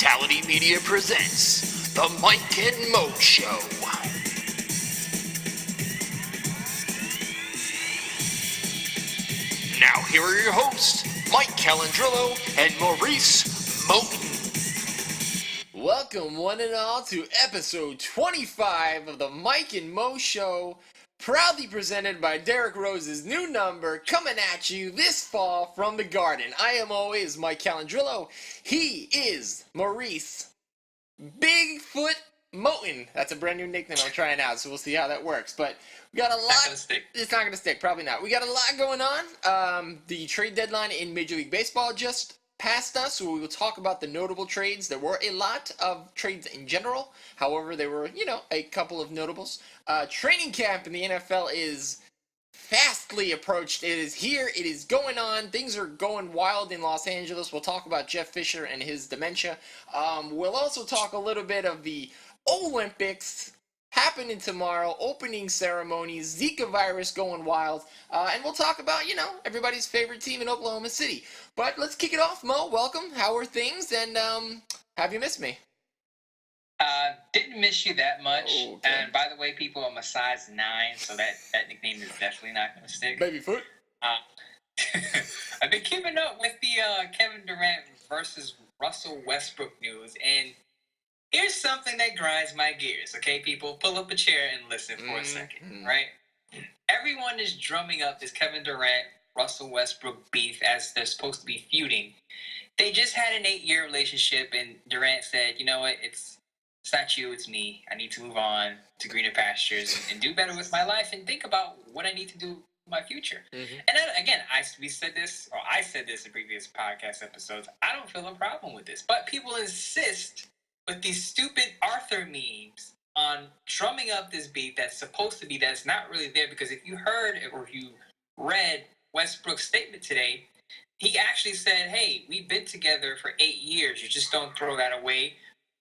Fatality Media presents The Mike and Mo Show. Now here are your hosts, Mike Calandrillo and Maurice Moten. Welcome one and all to episode 25 of the Mike and Mo Show, proudly presented by Derek Rose's new number, coming at you this fall from the Garden. I am always Mike Calandrillo. He is Maurice Bigfoot Moten. That's a brand new nickname I'm trying out, so we'll see how that works. But we got a lot. Not gonna stick. It's not going to stick, probably not. We got a lot going on. The trade deadline in Major League Baseball just passed us, so we will talk about the notable trades. There were a lot of trades in general. However, there were, a couple of notables. Training camp in the NFL is fastly approached. It is here. It is going on. Things are going wild in Los Angeles. We'll talk about Jeff Fisher and his dementia. We'll also talk a little bit of the Olympics happening tomorrow, opening ceremonies, Zika virus going wild, and we'll talk about, everybody's favorite team in Oklahoma City. But let's kick it off, Mo. Welcome. How are things? And have you missed me? Didn't miss you that much. Oh, okay. And by the way, people, I'm a size 9, so that nickname is definitely not going to stick. Babyfoot. I've been keeping up with the Kevin Durant versus Russell Westbrook news, and here's something that grinds my gears, okay, people? Pull up a chair and listen for a second, right? Everyone is drumming up this Kevin Durant, Russell Westbrook beef as they're supposed to be feuding. They just had an 8-year relationship, and Durant said, you know what, it's not you, it's me. I need to move on to greener pastures and do better with my life and think about what I need to do in my future. And then, again, I said this in previous podcast episodes. I don't feel a problem with this, but people insist with these stupid Arthur memes on drumming up this beat that's not really there, because if you heard or if you read Westbrook's statement today, he actually said, hey, we've been together for 8 years. You just don't throw that away.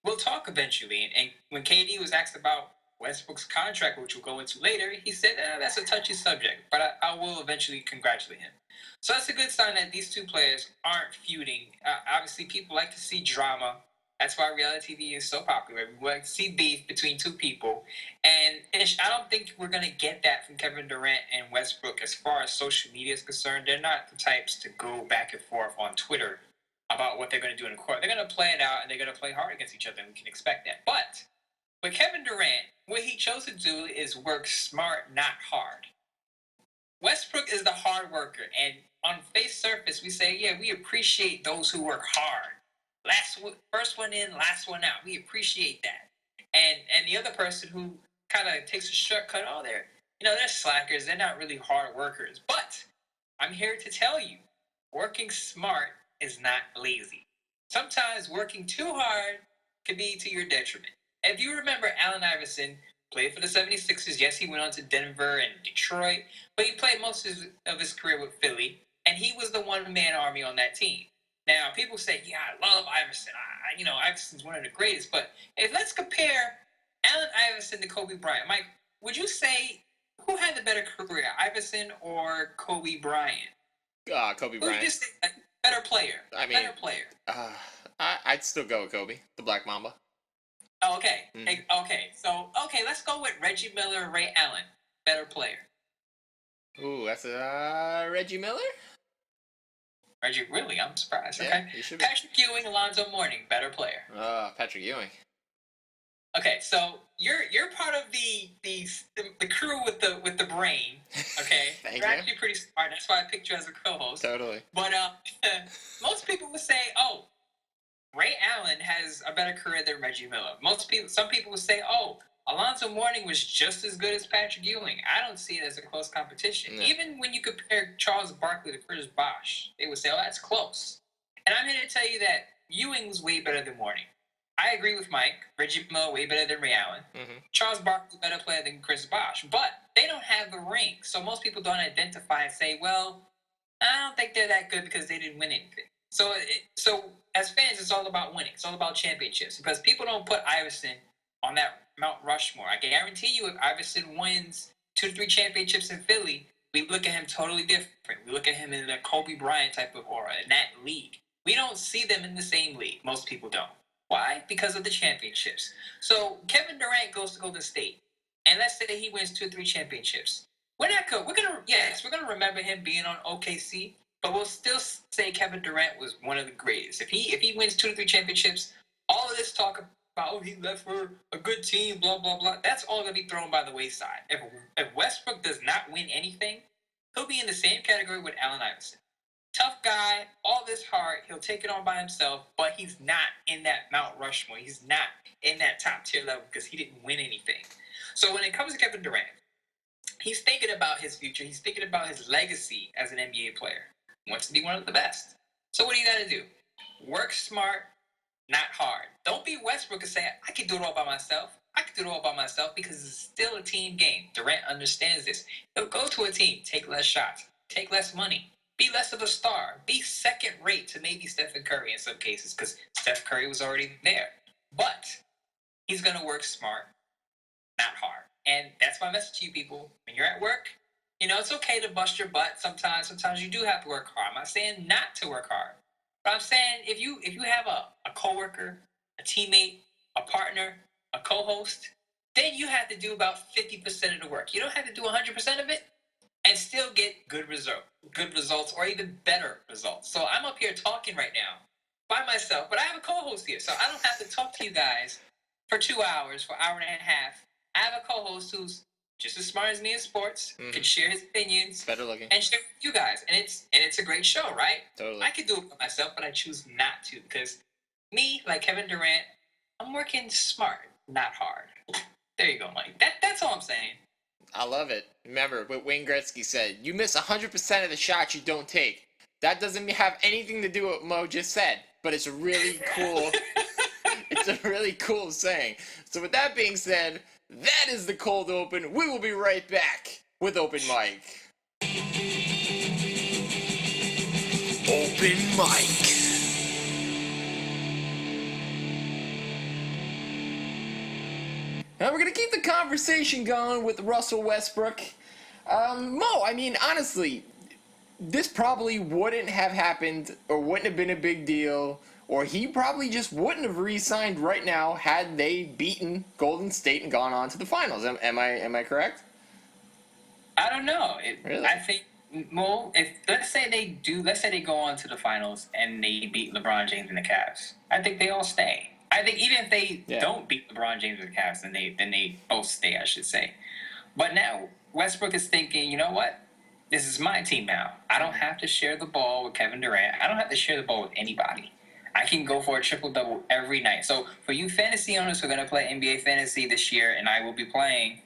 We'll talk eventually. And when KD was asked about Westbrook's contract, which we'll go into later, he said, that's a touchy subject, but I will eventually congratulate him. So that's a good sign that these two players aren't feuding. Obviously, people like to see drama. That's why reality TV is so popular. We like to see beef between two people. And I don't think we're going to get that from Kevin Durant and Westbrook as far as social media is concerned. They're not the types to go back and forth on Twitter about what they're going to do in the court. They're going to play it out, and they're going to play hard against each other, and we can expect that. But with Kevin Durant, what he chose to do is work smart, not hard. Westbrook is the hard worker, and on face surface, we say, yeah, we appreciate those who work hard. First one in, last one out. We appreciate that. And the other person who kind of takes a shortcut, they're slackers. They're not really hard workers. But I'm here to tell you, working smart is not lazy. Sometimes working too hard can be to your detriment. If you remember, Allen Iverson played for the 76ers. Yes, he went on to Denver and Detroit, but he played most of his career with Philly, and he was the one-man army on that team. Now, people say, yeah, I love Iverson. Iverson's one of the greatest. But if let's compare Allen Iverson to Kobe Bryant. Mike, would you say who had the better career, Iverson or Kobe Bryant? Kobe Who Bryant. would you say better player? Better player. I'd still go with Kobe, the Black Mamba. Oh, okay. Okay. So, let's go with Reggie Miller and Ray Allen. Better player. Ooh, that's Reggie Miller? Reggie, really? I'm surprised. Yeah, Okay. he should be. Patrick Ewing, Alonzo Mourning, better player. Patrick Ewing. Okay, so you're part of the crew with the brain. Okay, Thank you're you. actually pretty smart. That's why I picked you as a co-host. Totally. But most people would say, "Oh, Ray Allen has a better career than Reggie Miller." Some people would say, "Oh, Alonzo Mourning was just as good as Patrick Ewing." I don't see it as a close competition. No. Even when you compare Charles Barkley to Chris Bosh, they would say, "Oh, that's close." And I'm here to tell you that Ewing was way better than Mourning. I agree with Mike. Reggie Miller way better than Ray Allen. Charles Barkley better player than Chris Bosh, but they don't have the ring. So most people don't identify and say, "Well, I don't think they're that good because they didn't win anything." So as fans, it's all about winning. It's all about championships, because people don't put Iverson on that Mount Rushmore. I guarantee you, if Iverson wins 2 to 3 championships in Philly, we look at him totally different. We look at him in a Kobe Bryant type of aura in that league. We don't see them in the same league. Most people don't. Why? Because of the championships. So Kevin Durant goes to Golden State, and let's say that he wins 2 or 3 championships. We're gonna remember him being on OKC, but we'll still say Kevin Durant was one of the greatest. If he wins 2 to 3 championships, all of this talk about he left for a good team, blah blah blah, that's all gonna be thrown by the wayside. If Westbrook does not win anything, he'll be in the same category with Allen Iverson. Tough guy, all this heart, he'll take it on by himself, but he's not in that Mount Rushmore. He's not in that top tier level because he didn't win anything. So when it comes to Kevin Durant, he's thinking about his future. He's thinking about his legacy as an NBA player. He wants to be one of the best. So what do you got to do? Work smart, not hard. Don't be Westbrook and say, I can do it all by myself. I can do it all by myself because it's still a team game. Durant understands this. He'll go to a team, take less shots, take less money, be less of a star, be second rate to maybe Stephen Curry in some cases because Steph Curry was already there. But he's going to work smart, not hard. And that's my message to you people. When you're at work, it's okay to bust your butt sometimes. Sometimes you do have to work hard. I'm not saying not to work hard. But I'm saying if you have a coworker, a teammate, a partner, a co-host, then you have to do about 50% of the work. You don't have to do 100% of it and still get good results or even better results. So I'm up here talking right now by myself, but I have a co-host here. So I don't have to talk to you guys for 2 hours, for an hour and a half. I have a co-host who's just as smart as me in sports, can share his opinions, better looking, and share with you guys. And it's a great show, right? Totally. I could do it for myself, but I choose not to because me, like Kevin Durant, I'm working smart, not hard. There you go, Mike. That's all I'm saying. I love it. Remember what Wayne Gretzky said: you miss 100% of the shots you don't take. That doesn't have anything to do with what Mo just said, but it's a really cool. It's a really cool saying. So with that being said, that is the cold open. We will be right back with Open Mic. Open Mic. Now we're going to keep the conversation going with Russell Westbrook. Mo, I mean, honestly, this probably wouldn't have happened or wouldn't have been a big deal, or he probably just wouldn't have re-signed right now had they beaten Golden State and gone on to the finals. Am I correct? I don't know. Really? I think, well, let's say they go on to the finals and they beat LeBron James and the Cavs, I think they all stay. I think even if they don't beat LeBron James and the Cavs, then they both stay, I should say. But now Westbrook is thinking, you know what? This is my team now. I don't have to share the ball with Kevin Durant. I don't have to share the ball with anybody. I can go for a triple-double every night. So for you fantasy owners who are going to play NBA Fantasy this year, and I will be playing,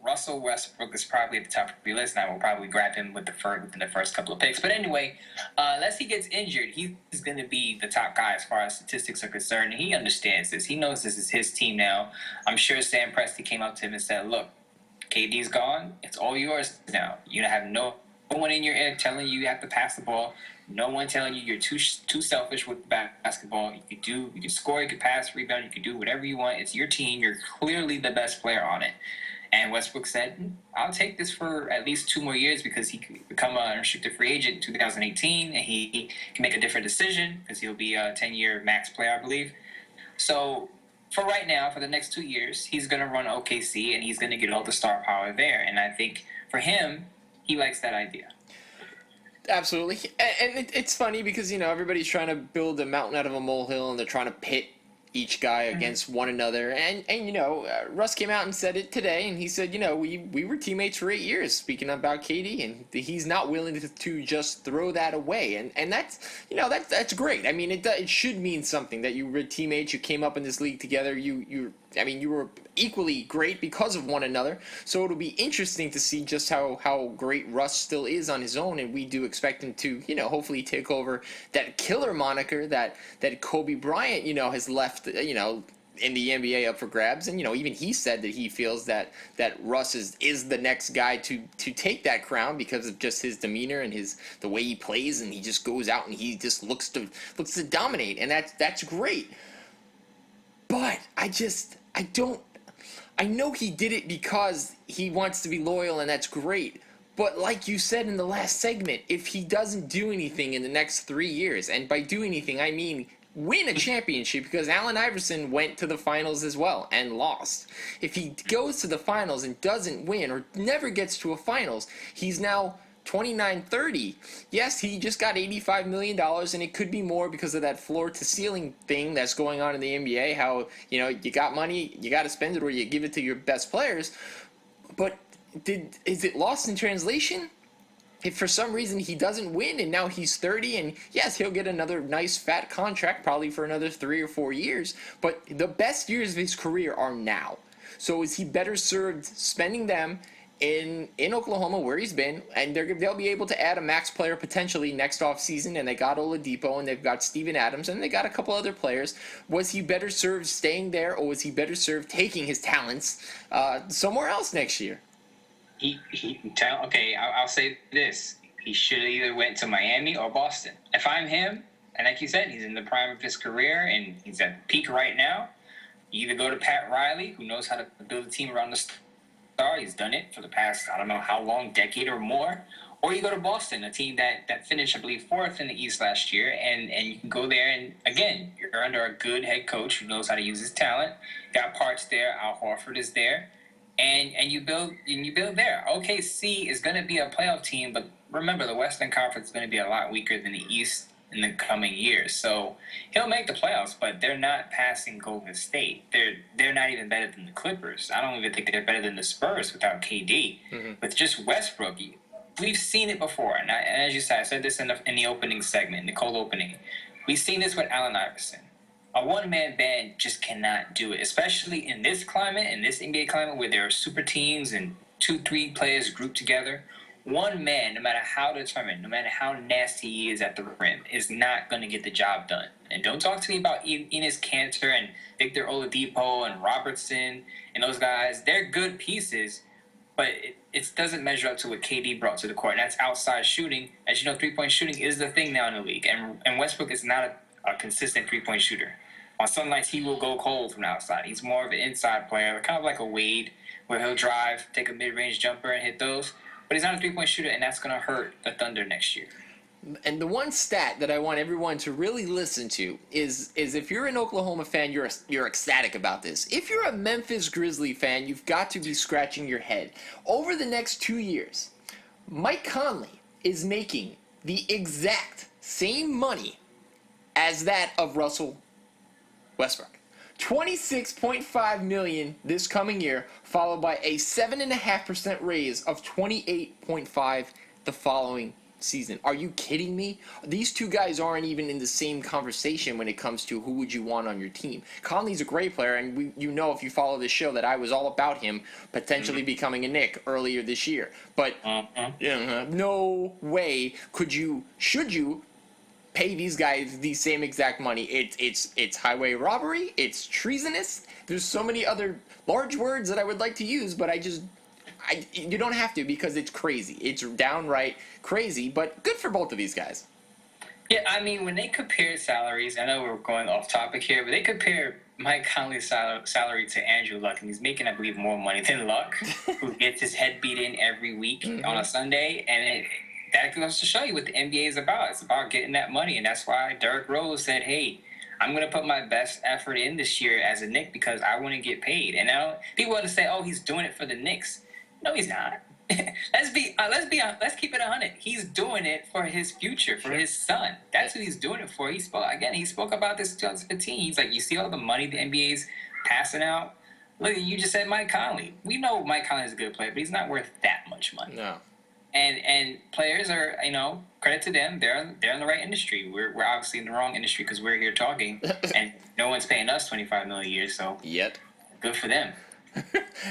Russell Westbrook is probably at the top of your list, and I will probably grab him within the first couple of picks. But anyway, unless he gets injured, he's going to be the top guy as far as statistics are concerned, and he understands this. He knows this is his team now. I'm sure Sam Presti came up to him and said, look, KD's gone. It's all yours now. You have no one in your ear telling you have to pass the ball. No one telling you you're too selfish with basketball. You can score, you can pass, rebound, you can do whatever you want. It's your team. You're clearly the best player on it. And Westbrook said, I'll take this for at least 2 more years because he could become an unrestricted free agent in 2018, and he can make a different decision because he'll be a 10-year max player, I believe. So for right now, for the next 2 years, he's going to run OKC, and he's going to get all the star power there. And I think for him, he likes that idea. Absolutely. And it's funny because, everybody's trying to build a mountain out of a molehill, and they're trying to pit each guy against one another. And Russ came out and said it today, and he said, we were teammates for 8 years, speaking about KD, and he's not willing to just throw that away. And that's, that's great. I mean, it should mean something that you were teammates, you came up in this league together, you were equally great because of one another. So it'll be interesting to see just how great Russ still is on his own, and we do expect him to, hopefully take over that killer moniker that Kobe Bryant, has left, in the NBA up for grabs. And, even he said that he feels that Russ is the next guy to take that crown because of just his demeanor and the way he plays, and he just goes out and he just looks to dominate, and that's great. But I know he did it because he wants to be loyal, and that's great. But like you said in the last segment, if he doesn't do anything in the next 3 years, and by do anything, I mean win a championship, because Allen Iverson went to the finals as well and lost. If he goes to the finals and doesn't win or never gets to a finals, he's now 29-30. Yes, he just got $85 million, and it could be more because of that floor to ceiling thing that's going on in the NBA. How, you got money, you got to spend it, or you give it to your best players. But is it lost in translation? If for some reason he doesn't win and now he's 30, and yes, he'll get another nice fat contract probably for another 3 or 4 years, but the best years of his career are now. So is he better served spending them in Oklahoma, where he's been, and they'll be able to add a max player potentially next offseason, and they got Oladipo, and they've got Steven Adams, and they got a couple other players. Was he better served staying there, or was he better served taking his talents somewhere else next year? I'll say this. He should have either went to Miami or Boston. If I'm him, and like you said, he's in the prime of his career, and he's at the peak right now, you either go to Pat Riley, who knows how to build a team around the star. He's done it for the past, I don't know how long, decade or more. Or you go to Boston, a team that finished, I believe, 4th in the East last year, and you can go there, and again, you're under a good head coach who knows how to use his talent. Got parts there. Al Horford is there. And you build there. OKC is going to be a playoff team, but remember, the Western Conference is going to be a lot weaker than the East in the coming years. So he'll make the playoffs, but they're not passing Golden State. They're not even better than the Clippers. I don't even think they're better than the Spurs without KD. Mm-hmm. With just Westbrook, we've seen it before. And as you said, I said this in the opening segment, in the cold opening. We've seen this with Allen Iverson. A one-man band just cannot do it, especially in this climate, in this NBA climate where there are super teams and 2-3 players grouped together. One man, no matter how determined, no matter how nasty he is at the rim, is not going to get the job done. And don't talk to me about Enes Kanter and Victor Oladipo and Robertson and those guys. They're good pieces, but it doesn't measure up to what KD brought to the court. And that's outside shooting. As you know, three-point shooting is the thing now in the league. And Westbrook is not a consistent three-point shooter. On some nights, he will go cold from the outside. He's more of an inside player, kind of like a Wade, where he'll drive, take a mid-range jumper, and hit those. But he's not a three-point shooter, and that's going to hurt the Thunder next year. And the one stat that I want everyone to really listen to is if you're an Oklahoma fan, you're ecstatic about this. If you're a Memphis Grizzly fan, you've got to be scratching your head. Over the next 2 years, Mike Conley is making the exact same money as that of Russell Westbrook. $26.5 million this coming year, followed by a 7.5% raise of $28.5 the following season. Are you kidding me? These two guys aren't even in the same conversation when it comes to who would you want on your team. Conley's a great player, and if you follow this show that I was all about him potentially becoming a Knick earlier this year. But no way should you pay these guys the same exact money. It's highway robbery. It's treasonous. There's so many other large words that I would like to use, but you don't have to, because it's crazy. It's downright crazy, but good for both of these guys. Yeah, I mean, when they compare salaries, I know we're going off topic here, but they compare Mike Conley's salary to Andrew Luck, and he's making, I believe, more money than Luck, who gets his head beat in every week on a Sunday, and that goes to show you what the NBA is about. It's about getting that money, and that's why Derrick Rose said, hey, I'm going to put my best effort in this year as a Knick because I want to get paid. And now people want to say, oh, he's doing it for the Knicks. No, he's not. Let's keep it 100. He's doing it for his future, for his son. That's who he's doing it for. He spoke about this in 2015. He's like, you see all the money the NBA's passing out? Look, you just said Mike Conley. We know Mike Conley is a good player, but he's not worth that much money. No. And players are, credit to them. They're in the right industry. We're obviously in the wrong industry because we're here talking, and no one's paying us $25 million a year. So yet, good for them.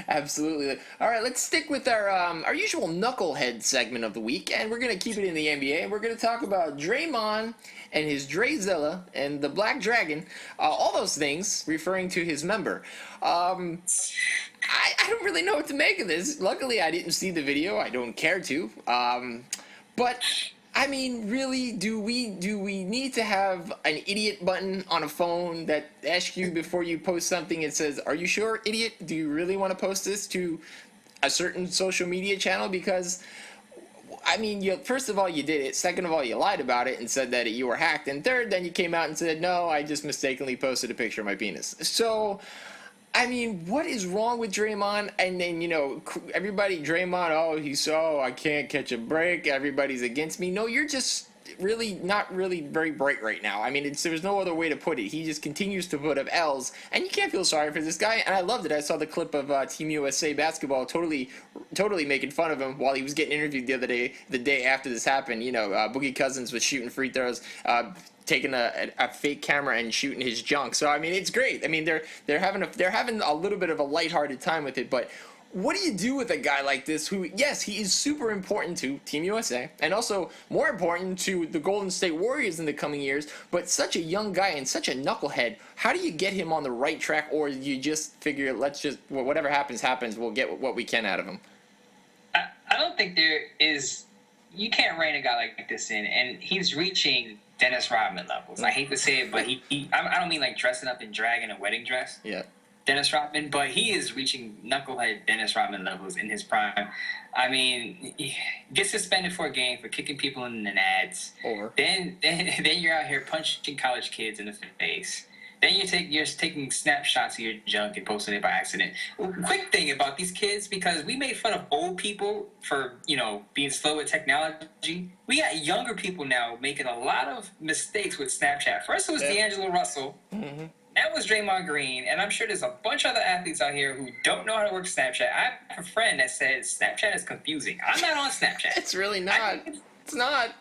Absolutely. All right, let's stick with our usual knucklehead segment of the week, and we're going to keep it in the NBA, and we're going to talk about Draymond and his Drayzilla and the Black Dragon, all those things referring to his member. I don't really know what to make of this. Luckily, I didn't see the video. I don't care to. But I mean, really, do we need to have an idiot button on a phone that asks you before you post something and says, "Are you sure, idiot? Do you really want to post this to a certain social media channel?" Because I mean, first of all, you did it. Second of all, you lied about it and said that you were hacked. And third, then you came out and said, no, I just mistakenly posted a picture of my penis. So, I mean, what is wrong with Draymond? And then, everybody, Draymond, I can't catch a break. Everybody's against me. No, you're just really not really very bright right now. I mean, there's no other way to put it. He just continues to put up L's, and you can't feel sorry for this guy. And I loved it. I saw the clip of Team USA basketball totally making fun of him while he was getting interviewed the day after this happened. Boogie Cousins was shooting free throws, taking a fake camera and shooting his junk. So I mean, it's great. I mean, they're having a little bit of a lighthearted time with it, but what do you do with a guy like this who, yes, he is super important to Team USA and also more important to the Golden State Warriors in the coming years, but such a young guy and such a knucklehead? How do you get him on the right track, or you just figure, whatever happens, we'll get what we can out of him? I don't think you can't rein a guy like this in, and he's reaching Dennis Rodman levels. I hate to say it, but I don't mean like dressing up in drag in a wedding dress. Yeah. Dennis Rodman, but he is reaching knucklehead Dennis Rodman levels in his prime. I mean, get suspended for a game for kicking people in the nads. Over. Then you're out here punching college kids in the face. Then you're taking snapshots of your junk and posting it by accident. Quick thing about these kids, because we made fun of old people for being slow with technology. We got younger people now making a lot of mistakes with Snapchat. First it was D'Angelo Russell. Mm-hmm. That was Draymond Green, and I'm sure there's a bunch of other athletes out here who don't know how to work Snapchat. I have a friend that said Snapchat is confusing. I'm not on Snapchat. It's really not. It's not.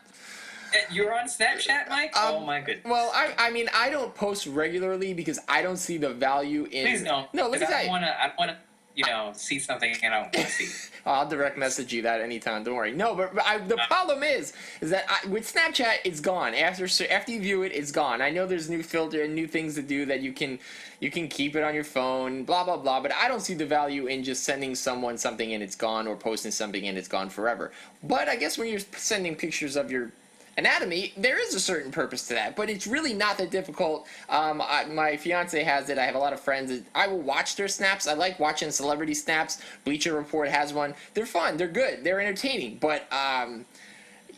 You're on Snapchat, Mike? Oh my goodness. Well, I mean, I don't post regularly because I don't see the value in. Please don't. No, let me tell you. I don't want to. See something and I don't want to see it. I'll direct message you that anytime. Don't worry. No, but the problem is that with Snapchat, it's gone. After you view it, it's gone. I know there's new filter and new things to do that you can keep it on your phone, blah blah blah. But I don't see the value in just sending someone something and it's gone, or posting something and it's gone forever. But I guess when you're sending pictures of your anatomy, there is a certain purpose to that, but it's really not that difficult. My fiance has it. I have a lot of friends. I will watch their snaps. I like watching celebrity snaps. Bleacher Report has one. They're fun. They're good. They're entertaining. But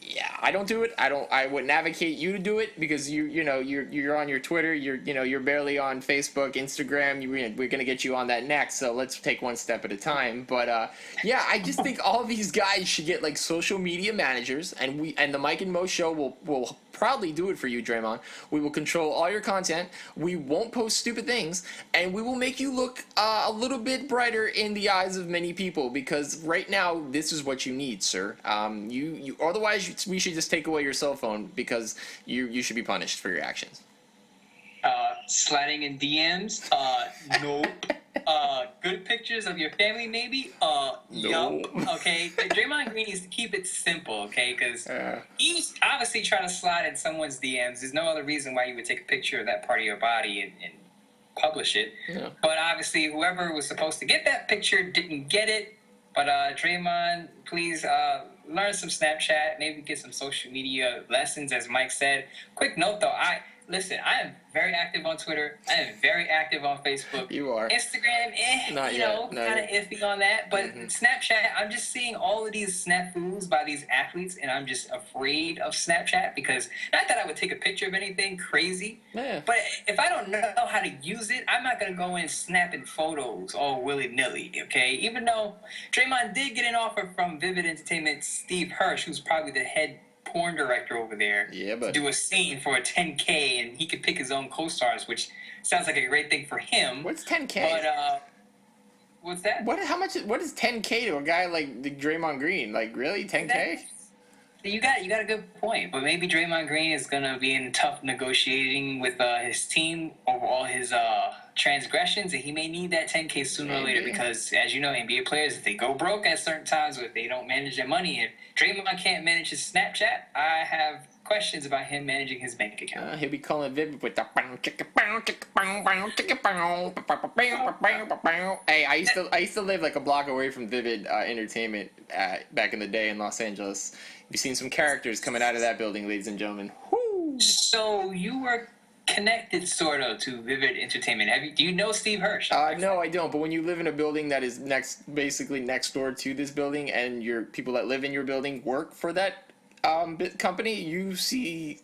yeah, I don't do it. I wouldn't advocate you to do it because you're on your Twitter. You're barely on Facebook, Instagram. We're gonna get you on that next. So let's take one step at a time. But yeah, I just think all these guys should get like social media managers, and the Mike and Mo show will proudly do it for you, Draymond. We will control all your content. We won't post stupid things, and we will make you look a little bit brighter in the eyes of many people, because right now this is what you need, sir. You otherwise we should just take away your cell phone, because you should be punished for your actions. Sliding in DMs? No. Good pictures of your family, maybe? No. Yup. Okay. Draymond Green needs to keep it simple, okay? Because he's obviously trying to slide in someone's DMs. There's no other reason why you would take a picture of that part of your body and publish it. Yeah. But obviously, whoever was supposed to get that picture didn't get it. But Draymond, please learn some Snapchat, maybe get some social media lessons, as Mike said. Quick note, though, I am very active on Twitter. I am very active on Facebook. You are. Instagram, kind of iffy on that. But Snapchat, I'm just seeing all of these snafus by these athletes, and I'm just afraid of Snapchat, because not that I would take a picture of anything crazy, but if I don't know how to use it, I'm not going to go in snapping photos all willy-nilly, okay? Even though Draymond did get an offer from Vivid Entertainment, Steve Hirsch, who's probably the head porn director over there, to do a scene for a $10K, and he could pick his own co-stars, which sounds like a great thing for him. What's $10K? But what's that? What is $10K to a guy like Draymond Green? Like, really, $10K? You got a good point, but maybe Draymond Green is gonna be in tough negotiating with his team over all his transgressions, and he may need that $10K sooner or later, because, as you know, NBA players, if they go broke at certain times, or if they don't manage their money, if Draymond can't manage his Snapchat, I have questions about him managing his bank account. He'll be calling Vivid with the Hey, I used to live like a block away from Vivid Entertainment back in the day in Los Angeles. You've seen some characters coming out of that building, ladies and gentlemen. Woo! So you were connected sort of to Vivid Entertainment. Do you know Steve Hirsch? No, I don't. But when you live in a building that is basically next door to this building, and your people that live in your building work for that company, you see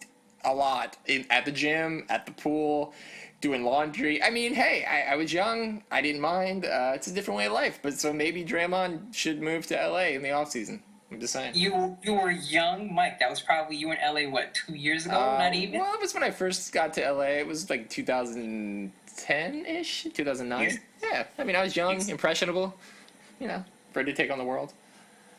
a lot at the gym, at the pool, doing laundry. I mean, hey, I was young. I didn't mind. It's a different way of life. But so maybe Draymond should move to LA in the offseason. I'm just saying. You were young, Mike. That was probably you were in LA, what, 2 years ago? Not even? Well, it was when I first got to LA. It was like 2010-ish, 2009. Yeah. I mean, I was young, impressionable, ready to take on the world.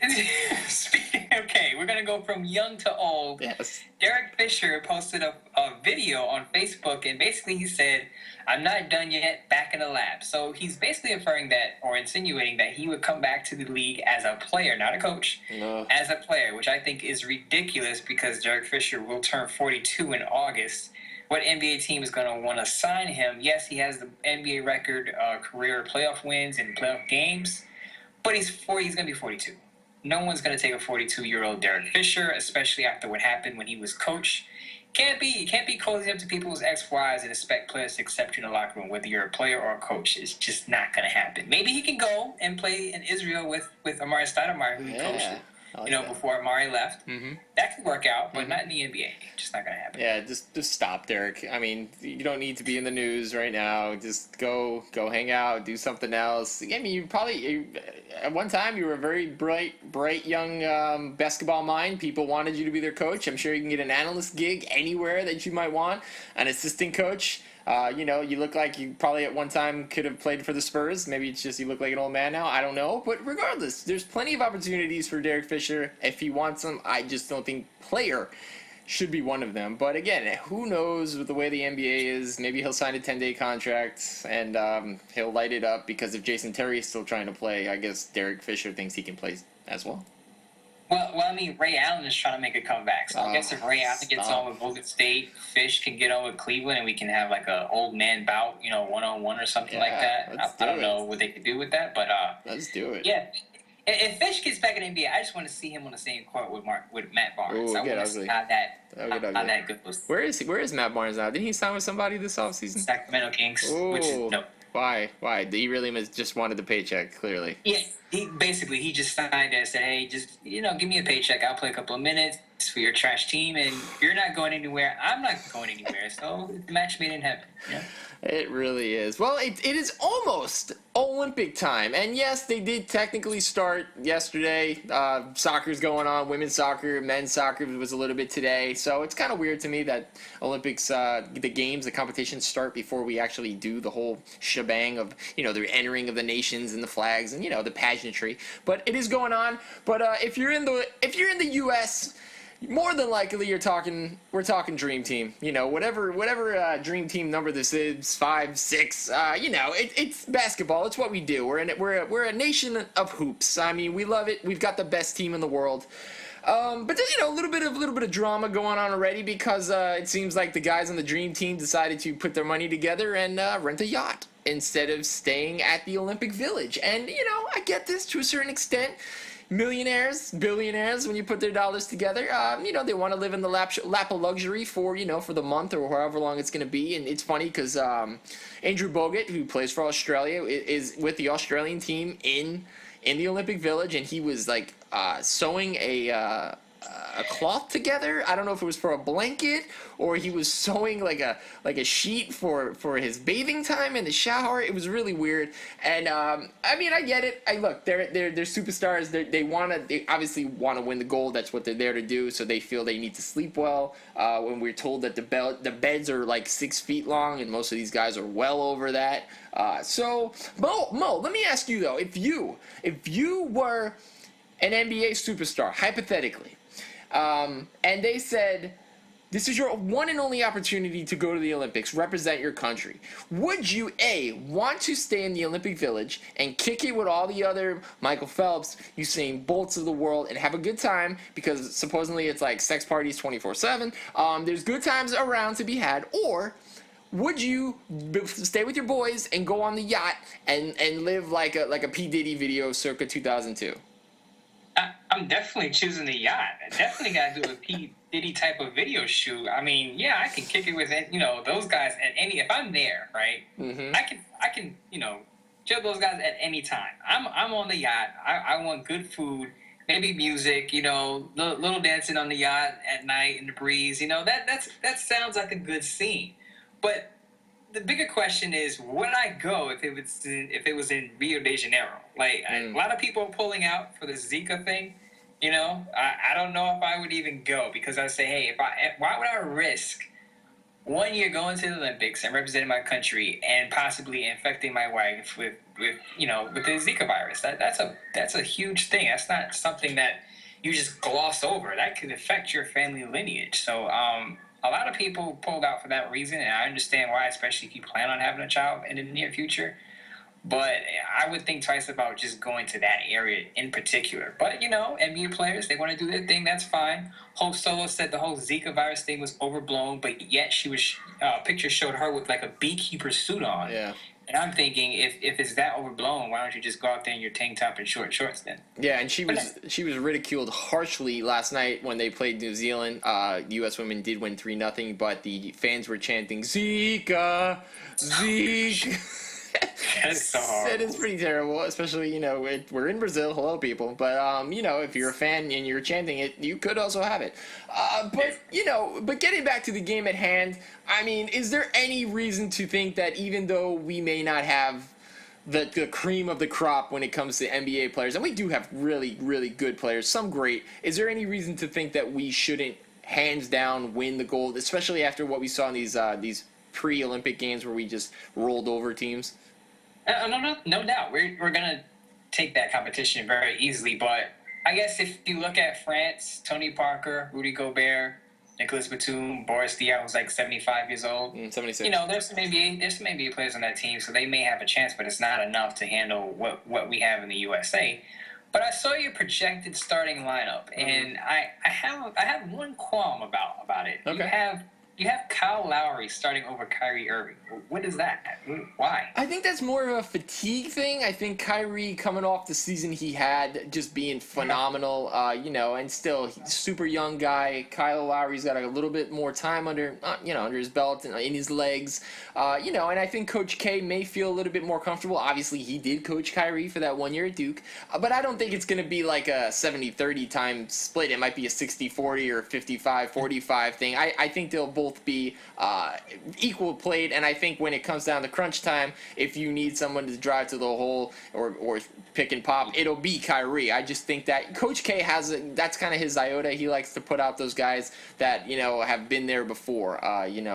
Okay, we're going to go from young to old. Yes. Derek Fisher posted a video on Facebook, and basically he said, "I'm not done yet, back in the lab." So he's basically inferring that, or insinuating that he would come back to the league as a player, not a coach, as a player, which I think is ridiculous because Derek Fisher will turn 42 in August. What NBA team is going to want to sign him? Yes, he has the NBA record career playoff wins and playoff games, but he's going to be 42. No one's going to take a 42-year-old Derek Fisher, especially after what happened when he was coach. You can't be cozy up to people's ex-wives and expect players to accept you in the locker room, whether you're a player or a coach. It's just not going to happen. Maybe he can go and play in Israel with Amari Stoudemire, who he coached, before Amari left. Mm-hmm. That could work out, but not in the NBA. Just not going to happen. Yeah, just stop, Derek. I mean, you don't need to be in the news right now. Just go hang out, do something else. I mean, at one time you were a very bright young basketball mind. People wanted you to be their coach. I'm sure you can get an analyst gig anywhere that you might want, an assistant coach. You look like you probably at one time could have played for the Spurs. Maybe it's just you look like an old man now. I don't know. But regardless, there's plenty of opportunities for Derek Fisher if he wants them. I just don't think player should be one of them. But again, who knows with the way the NBA is. Maybe he'll sign a 10-day contract and he'll light it up because if Jason Terry is still trying to play, I guess Derek Fisher thinks he can play as well. Well, I mean, Ray Allen is trying to make a comeback. So I guess if Ray Allen gets on with Golden State, Fish can get on with Cleveland, and we can have like a old man bout, one-on-one or something like that. I don't know what they could do with that, but let's do it. Yeah. If Fish gets back in the NBA, I just want to see him on the same court with Matt Barnes. Ooh, I want to see how that goes. Where is Matt Barnes now? Didn't he sign with somebody this offseason? Sacramento Kings. Ooh. Which is no. Why? He really just wanted the paycheck, clearly. Yeah, he just signed there and said, hey, just, give me a paycheck. I'll play a couple of minutes for your trash team, and you're not going anywhere. I'm not going anywhere. So the match made in heaven. Yeah. It really is. Well, it is almost Olympic time. And yes, they did technically start yesterday. Soccer's going on. Women's soccer, men's soccer was a little bit today. So it's kind of weird to me that Olympics, the games, the competitions start before we actually do the whole shebang of, the entering of the nations and the flags and, the pageantry. But it is going on. But if you're in the U.S., more than likely, we're talking Dream Team. Whatever Dream Team number this is, 5, 6. It's basketball. It's what we do. We're a nation of hoops. I mean, we love it. We've got the best team in the world. But there's a little bit of drama going on already because it seems like the guys on the Dream Team decided to put their money together and rent a yacht instead of staying at the Olympic Village. And I get this to a certain extent. Millionaires, billionaires, when you put their dollars together, they want to live in the lap of luxury for the month or however long it's going to be. And it's funny because Andrew Bogut, who plays for Australia, is with the Australian team in the Olympic Village, and he was like sewing a cloth together. I don't know if it was for a blanket or he was sewing like a sheet for his bathing time in the shower. It was really weird. And I mean, I get it. Look, they're superstars. They obviously want to win the gold. That's what they're there to do. So they feel they need to sleep well. When we're told that the beds are like 6 feet long, and most of these guys are well over that. So Mo, let me ask you though, if you were an NBA superstar, hypothetically, and they said, this is your one and only opportunity to go to the Olympics, represent your country. Would you, A, want to stay in the Olympic Village and kick it with all the other Michael Phelps, Usain Bolts of the world, and have a good time, because supposedly it's like sex parties 24/7. There's good times around to be had. Or would you stay with your boys and go on the yacht and live like a P. Diddy video circa 2002? I'm definitely choosing the yacht. I definitely got to do a P. Diddy type of video shoot. I mean, yeah, I can kick it with those guys at any. If I'm there, right, Mm-hmm. I can chill those guys at any time. I'm on the yacht. I want good food, maybe music. Little dancing on the yacht at night in the breeze. That sounds like a good scene. But the bigger question is, would I go if it was in Rio de Janeiro? Like a lot of people are pulling out for the Zika thing. I don't know if I would even go because I say, hey, why would I risk 1 year going to the Olympics and representing my country and possibly infecting my wife with the Zika virus? That's a huge thing. That's not something that you just gloss over. That could affect your family lineage. So a lot of people pulled out for that reason, and I understand why, especially if you plan on having a child in the near future. But I would think twice about just going to that area in particular. But, NBA players, they want to do their thing. That's fine. Hope Solo said the whole Zika virus thing was overblown, but yet she was pictures showed her with like a beekeeper suit on. Yeah. And I'm thinking, if it's that overblown, why don't you just go out there in your tank top and short shorts then? Yeah, and she was ridiculed harshly last night when they played New Zealand. U.S. women did win 3-0, but the fans were chanting Zika, Zika. That's so hard. It is pretty terrible, especially, we're in Brazil. Hello, people. But, if you're a fan and you're chanting it, you could also have it. But getting back to the game at hand, I mean, is there any reason to think that even though we may not have the cream of the crop when it comes to NBA players, and we do have really, really good players, some great, is there any reason to think that we shouldn't hands down win the gold, especially after what we saw in these pre-Olympic games where we just rolled over teams? No doubt. We're going to take that competition very easily. But I guess if you look at France, Tony Parker, Rudy Gobert, Nicolas Batum, Boris Diaw was like 75 years old. 76. There's some NBA players on that team, so they may have a chance, but it's not enough to handle what we have in the USA. But I saw your projected starting lineup, and I have one qualm about it. Okay. You have Kyle Lowry starting over Kyrie Irving. What is that? Why? I think that's more of a fatigue thing. I think Kyrie coming off the season he had, just being phenomenal, and still super young guy. Kyle Lowry's got a little bit more time under his belt and in his legs, and I think Coach K may feel a little bit more comfortable. Obviously, he did coach Kyrie for that 1 year at Duke, but I don't think it's going to be like a 70-30 time split. It might be a 60-40 or 55-45 thing. I think they'll both be equal played, and I think when it comes down to crunch time, if you need someone to drive to the hole or pick and pop, it'll be Kyrie. I just think that Coach K that's kind of his iota. He likes to put out those guys that have been there before.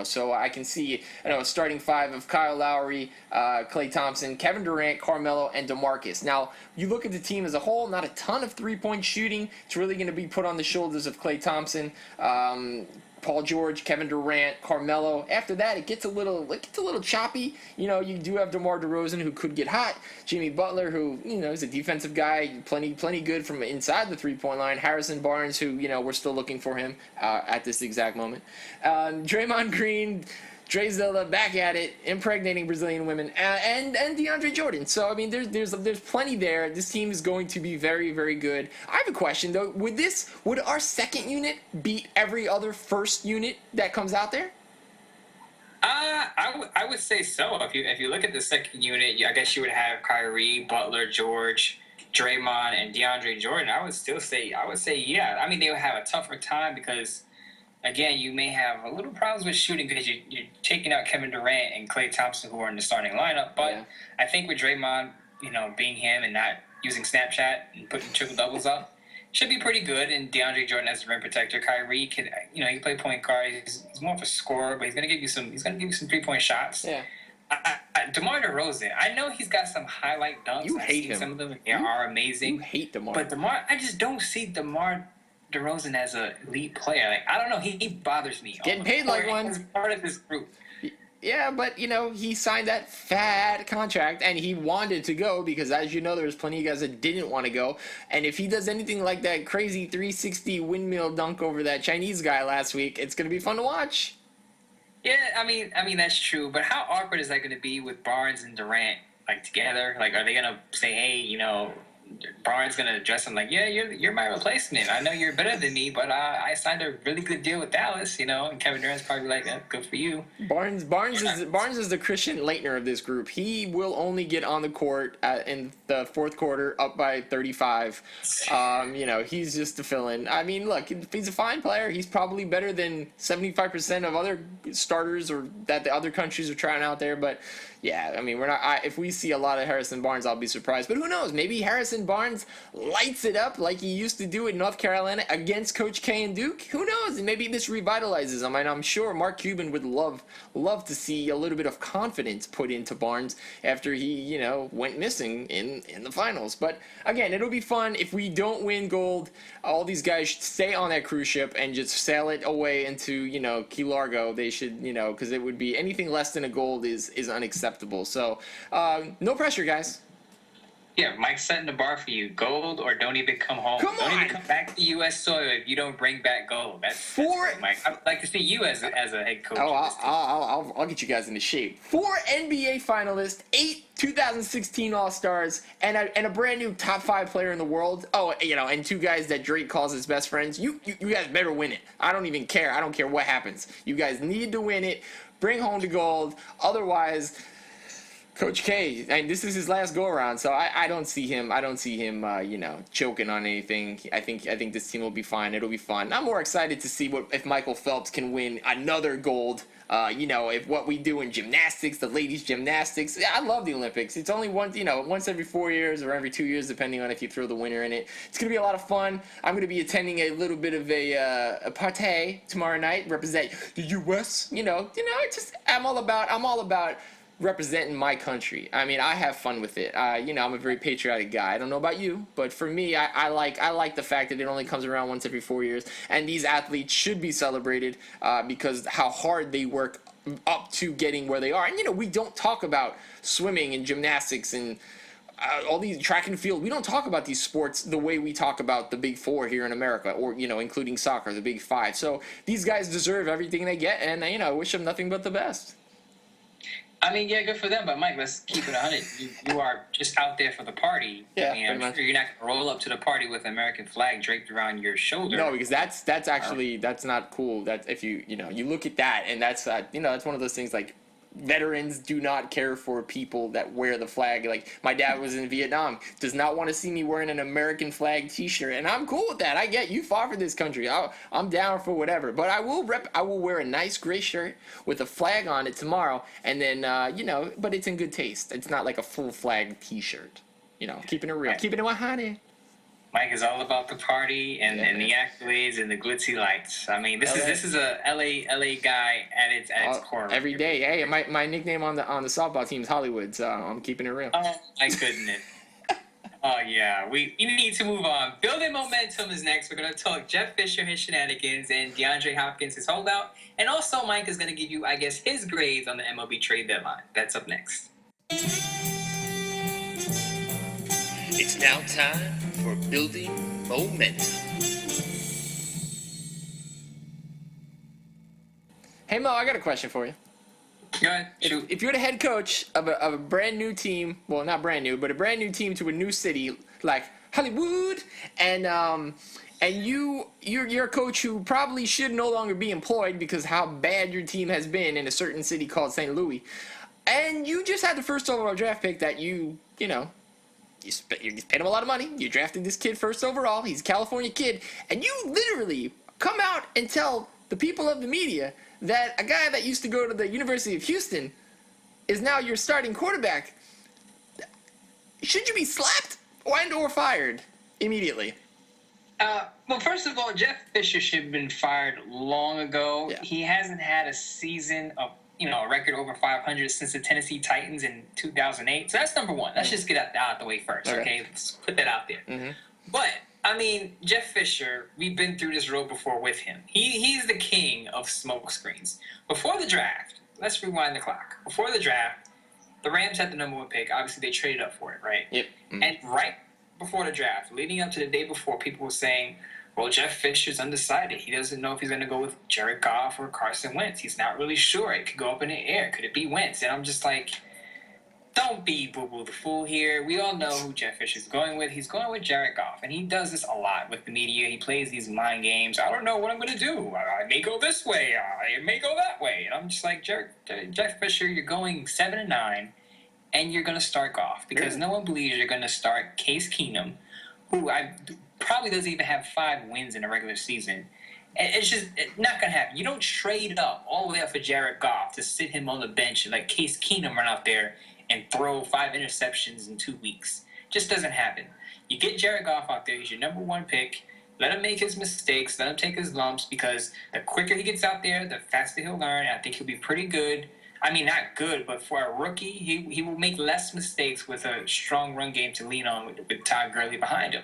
So I can see a starting five of Kyle Lowry, Klay Thompson, Kevin Durant, Carmelo, and DeMarcus. Now you look at the team as a whole, not a ton of 3-point shooting. It's really going to be put on the shoulders of Klay Thompson, Paul George, Kevin Durant, Carmelo. After that, it gets a little choppy. You do have DeMar DeRozan, who could get hot. Jimmy Butler, who is a defensive guy, plenty good from inside the 3-point line. Harrison Barnes, who we're still looking for him at this exact moment. Draymond Green, Dre Zilla back at it, impregnating Brazilian women, and DeAndre Jordan. So I mean, there's plenty there. This team is going to be very, very good. I have a question though. Would our second unit beat every other first unit that comes out there? I would say so. If you look at the second unit, I guess you would have Kyrie, Butler, George, Draymond, and DeAndre Jordan. I would say yeah. I mean, they would have a tougher time because, again, you may have a little problems with shooting because you're taking out Kevin Durant and Klay Thompson, who are in the starting lineup. But yeah. I think with Draymond, being him and not using Snapchat and putting triple doubles up, should be pretty good. And DeAndre Jordan as the rim protector. Kyrie can, he play point guard. He's more of a scorer, but he's gonna give you some 3-point shots. Yeah. DeMar DeRozan, I know he's got some highlight dunks. You hate him. Some of them are amazing. You hate DeMar. But I just don't see DeMar DeRozan as an elite player. Like, I don't know. He bothers me. Getting paid like one. He's part of this group. Yeah, but, he signed that fat contract, and he wanted to go because, as you know, there's plenty of guys that didn't want to go. And if he does anything like that crazy 360 windmill dunk over that Chinese guy last week, it's going to be fun to watch. Yeah, I mean that's true. But how awkward is that going to be with Barnes and Durant, like, together? Like, are they going to say, hey, Barnes going to address him like, yeah, you're my replacement. I know you're better than me, but I signed a really good deal with Dallas, and Kevin Durant's probably like, good for you. Barnes is the Christian Laettner of this group. He will only get on the court in the fourth quarter up by 35. He's just a fill-in. I mean, look, he's a fine player. He's probably better than 75% of other starters or that the other countries are trying out there, but yeah, I mean, we're not. If we see a lot of Harrison Barnes, I'll be surprised. But who knows? Maybe Harrison Barnes lights it up like he used to do in North Carolina against Coach K and Duke. Who knows? And maybe this revitalizes him. And I'm sure Mark Cuban would love to see a little bit of confidence put into Barnes after he, went missing in the finals. But again, it'll be fun. If we don't win gold, all these guys should stay on that cruise ship and just sail it away into, Key Largo. They should, because it would be anything less than a gold is unacceptable. So, no pressure, guys. Yeah, Mike's setting the bar for you. Gold or don't even come home. Don't even come back to U.S. soil if you don't bring back gold. That's great, Mike. I'd like to see you as a head coach. I'll get you guys into shape. 4 NBA finalists, 8 2016 All-Stars, and a brand new top 5 player in the world. Oh, and 2 guys that Drake calls his best friends. You guys better win it. I don't even care. I don't care what happens. You guys need to win it. Bring home the gold. Otherwise, Coach K, and this is his last go around, so I don't see him. Choking on anything. I think this team will be fine. It'll be fun. I'm more excited to see if Michael Phelps can win another gold. If what we do in gymnastics, the ladies' gymnastics. I love the Olympics. It's only once every 4 years or every 2 years, depending on if you throw the winner in it. It's gonna be a lot of fun. I'm gonna be attending a little bit of a party tomorrow night. Represent the U.S. I'm all about representing my country. I mean, I have fun with it. I'm a very patriotic guy. I don't know about you, but for me, I like the fact that it only comes around once every 4 years, and these athletes should be celebrated because how hard they work up to getting where they are. And we don't talk about swimming and gymnastics and all these track and field. We don't talk about these sports the way we talk about the big 4 here in America, or including soccer, the big 5. So these guys deserve everything they get, and I wish them nothing but the best. I mean, yeah, good for them, but Mike, let's keep it 100. You are just out there for the party. Yeah, I'm sure you're not going to roll up to the party with an American flag draped around your shoulder. No, because that's not cool. That's if you look at that, and that's that's one of those things like veterans do not care for people that wear the flag. Like my dad was in Vietnam, does not want to see me wearing an American flag T-shirt, and I'm cool with that. I get you fought for this country. I'm down for whatever, but I will wear a nice gray shirt with a flag on it tomorrow, and then but it's in good taste. It's not like a full flag T-shirt. Keeping it real, keeping it 100. Mike is all about the party and the accolades and the glitzy lights. I mean, this is a LA guy at its core. Every day. Hey, my nickname on the softball team is Hollywood, so I'm keeping it real. Oh my goodness. Oh yeah, we need to move on. Building momentum is next. We're gonna talk Jeff Fisher, his shenanigans, and DeAndre Hopkins, his holdout, and also Mike is gonna give you, I guess, his grades on the MLB trade deadline. That's up next. It's now time for building momentum. Hey Mo, I got a question for you. Go ahead. Shoot. If you're the head coach of a brand new team, well, not brand new, but a brand new team to a new city like Hollywood, and you're a coach who probably should no longer be employed because how bad your team has been in a certain city called St. Louis, and you just had the first overall draft pick that you paid him a lot of money. You drafted this kid first overall. He's a California kid. And you literally come out and tell the people of the media that a guy that used to go to the University of Houston is now your starting quarterback. Should you be slapped or fired immediately? Well, first of all, Jeff Fisher should have been fired long ago. Yeah. He hasn't had a season of a record over 500 since the Tennessee Titans in 2008. So that's number one. Let's just get out the way first, okay? Let's put that out there. Mm-hmm. But, I mean, Jeff Fisher, we've been through this road before with him. He's the king of smoke screens. Before the draft, let's rewind the clock. Before the draft, the Rams had the number 1 pick. Obviously, they traded up for it, right? Yep. Mm-hmm. And right before the draft, leading up to the day before, people were saying, well, Jeff Fisher's undecided. He doesn't know if he's going to go with Jared Goff or Carson Wentz. He's not really sure. It could go up in the air. Could it be Wentz? And I'm just like, don't be boo-boo the fool here. We all know who Jeff Fisher's going with. He's going with Jared Goff, and he does this a lot with the media. He plays these mind games. I don't know what I'm going to do. I may go this way. I may go that way. And I'm just like, Jeff Fisher, you're going 7-9, and you're going to start Goff because no one believes you're going to start Case Keenum, who probably doesn't even have 5 wins in a regular season. It's just not going to happen. You don't trade up all the way up for Jared Goff to sit him on the bench and let Case Keenum run out there and throw 5 interceptions in 2 weeks. Just doesn't happen. You get Jared Goff out there. He's your number 1 pick. Let him make his mistakes. Let him take his lumps because the quicker he gets out there, the faster he'll learn. I think he'll be pretty good. I mean, not good, but for a rookie, he will make less mistakes with a strong run game to lean on with Todd Gurley behind him.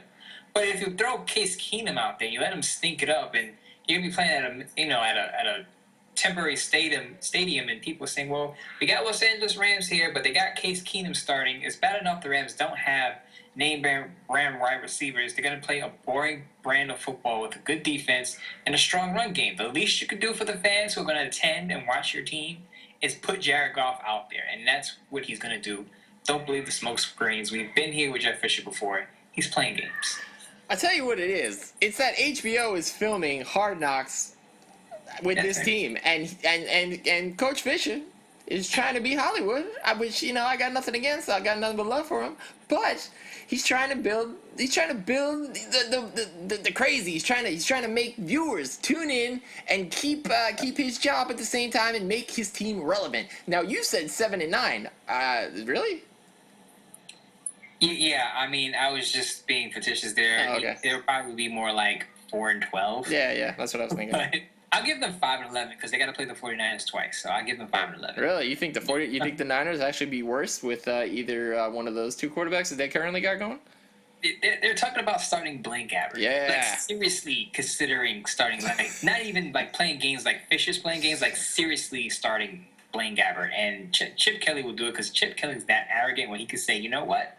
But if you throw Case Keenum out there, you let him stink it up, and you're gonna be playing at a temporary stadium, and people are saying, well, we got Los Angeles Rams here, but they got Case Keenum starting. It's bad enough the Rams don't have name brand wide receivers. They're going to play a boring brand of football with a good defense and a strong run game. The least you can do for the fans who are going to attend and watch your team is put Jared Goff out there, and that's what he's going to do. Don't believe the smoke screens. We've been here with Jeff Fisher before. He's playing games. I tell you what it is. It's that HBO is filming Hard Knocks with this team, and Coach Fisher is trying to be Hollywood, which I got nothing against. I got nothing but love for him. But he's trying to build. He's trying to build the crazy. He's trying to make viewers tune in and keep his job at the same time and make his team relevant. Now you said 7-9. Really? Yeah, I mean, I was just being fictitious there. Oh, okay. It'll probably be more like 4-12. Yeah, that's what I was thinking. But I'll give them 5-11 because they got to play the 49ers twice. So I'll give them 5-11. Really? You think the Niners actually be worse with either one of those 2 quarterbacks that they currently got going? They're talking about starting Blaine Gabbert. Yeah. Like, seriously considering starting, like, not even like playing games like Fisher's playing games, like seriously starting Blaine Gabbert. And Chip Kelly will do it because Chip Kelly's that arrogant when he can say, you know what?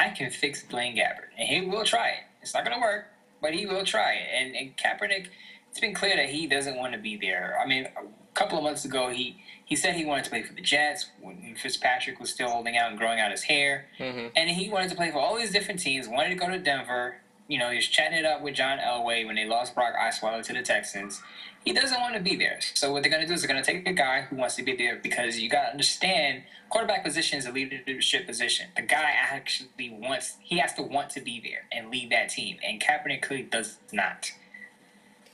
I can fix Blaine Gabbert. And he will try it. It's not going to work, but he will try it. And Kaepernick, it's been clear that he doesn't want to be there. I mean, a couple of months ago, he said he wanted to play for the Jets when Fitzpatrick was still holding out and growing out his hair. Mm-hmm. And he wanted to play for all these different teams, wanted to go to Denver. He was chatting it up with John Elway when they lost Brock Osweiler to the Texans. He doesn't want to be there. So what they're going to do is they're going to take a guy who wants to be there because you got to understand quarterback position is a leadership position. The guy actually he has to want to be there and lead that team. And Kaepernick clearly does not.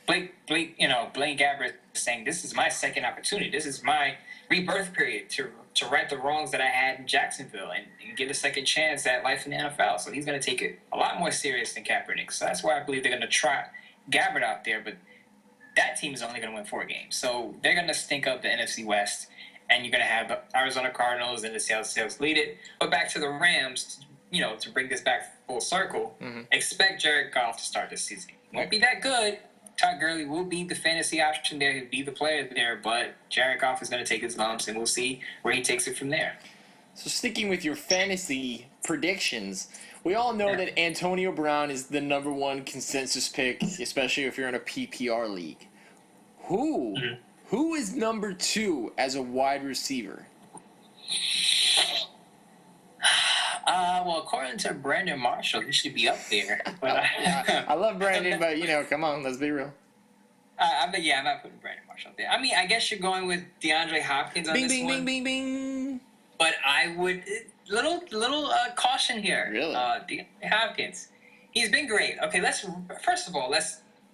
Blaine Gabbert is saying, this is my second opportunity. This is my rebirth period to right the wrongs that I had in Jacksonville and get a second chance at life in the NFL. So he's going to take it a lot more serious than Kaepernick. So that's why I believe they're going to try Gabbert out there, but that team is only going to win 4 games. So they're going to stink up the NFC West, and you're going to have the Arizona Cardinals and the Seahawks lead it. But back to the Rams, to bring this back full circle, expect Jared Goff to start this season. Won't be that good. Todd Gurley will be the fantasy option there. He'll be the player there, but Jared Goff is going to take his lumps, and we'll see where he takes it from there. So sticking with your fantasy predictions, we all know that Antonio Brown is the number 1 consensus pick, especially if you're in a PPR league. Who is number 2 as a wide receiver? Well, according to Brandon Marshall, he should be up there. But I love Brandon, but come on, let's be real. I'm not putting Brandon Marshall up there. I mean, I guess you're going with DeAndre Hopkins on this one. Bing. But I would little caution here. Really? DeAndre Hopkins, he's been great. Okay, let's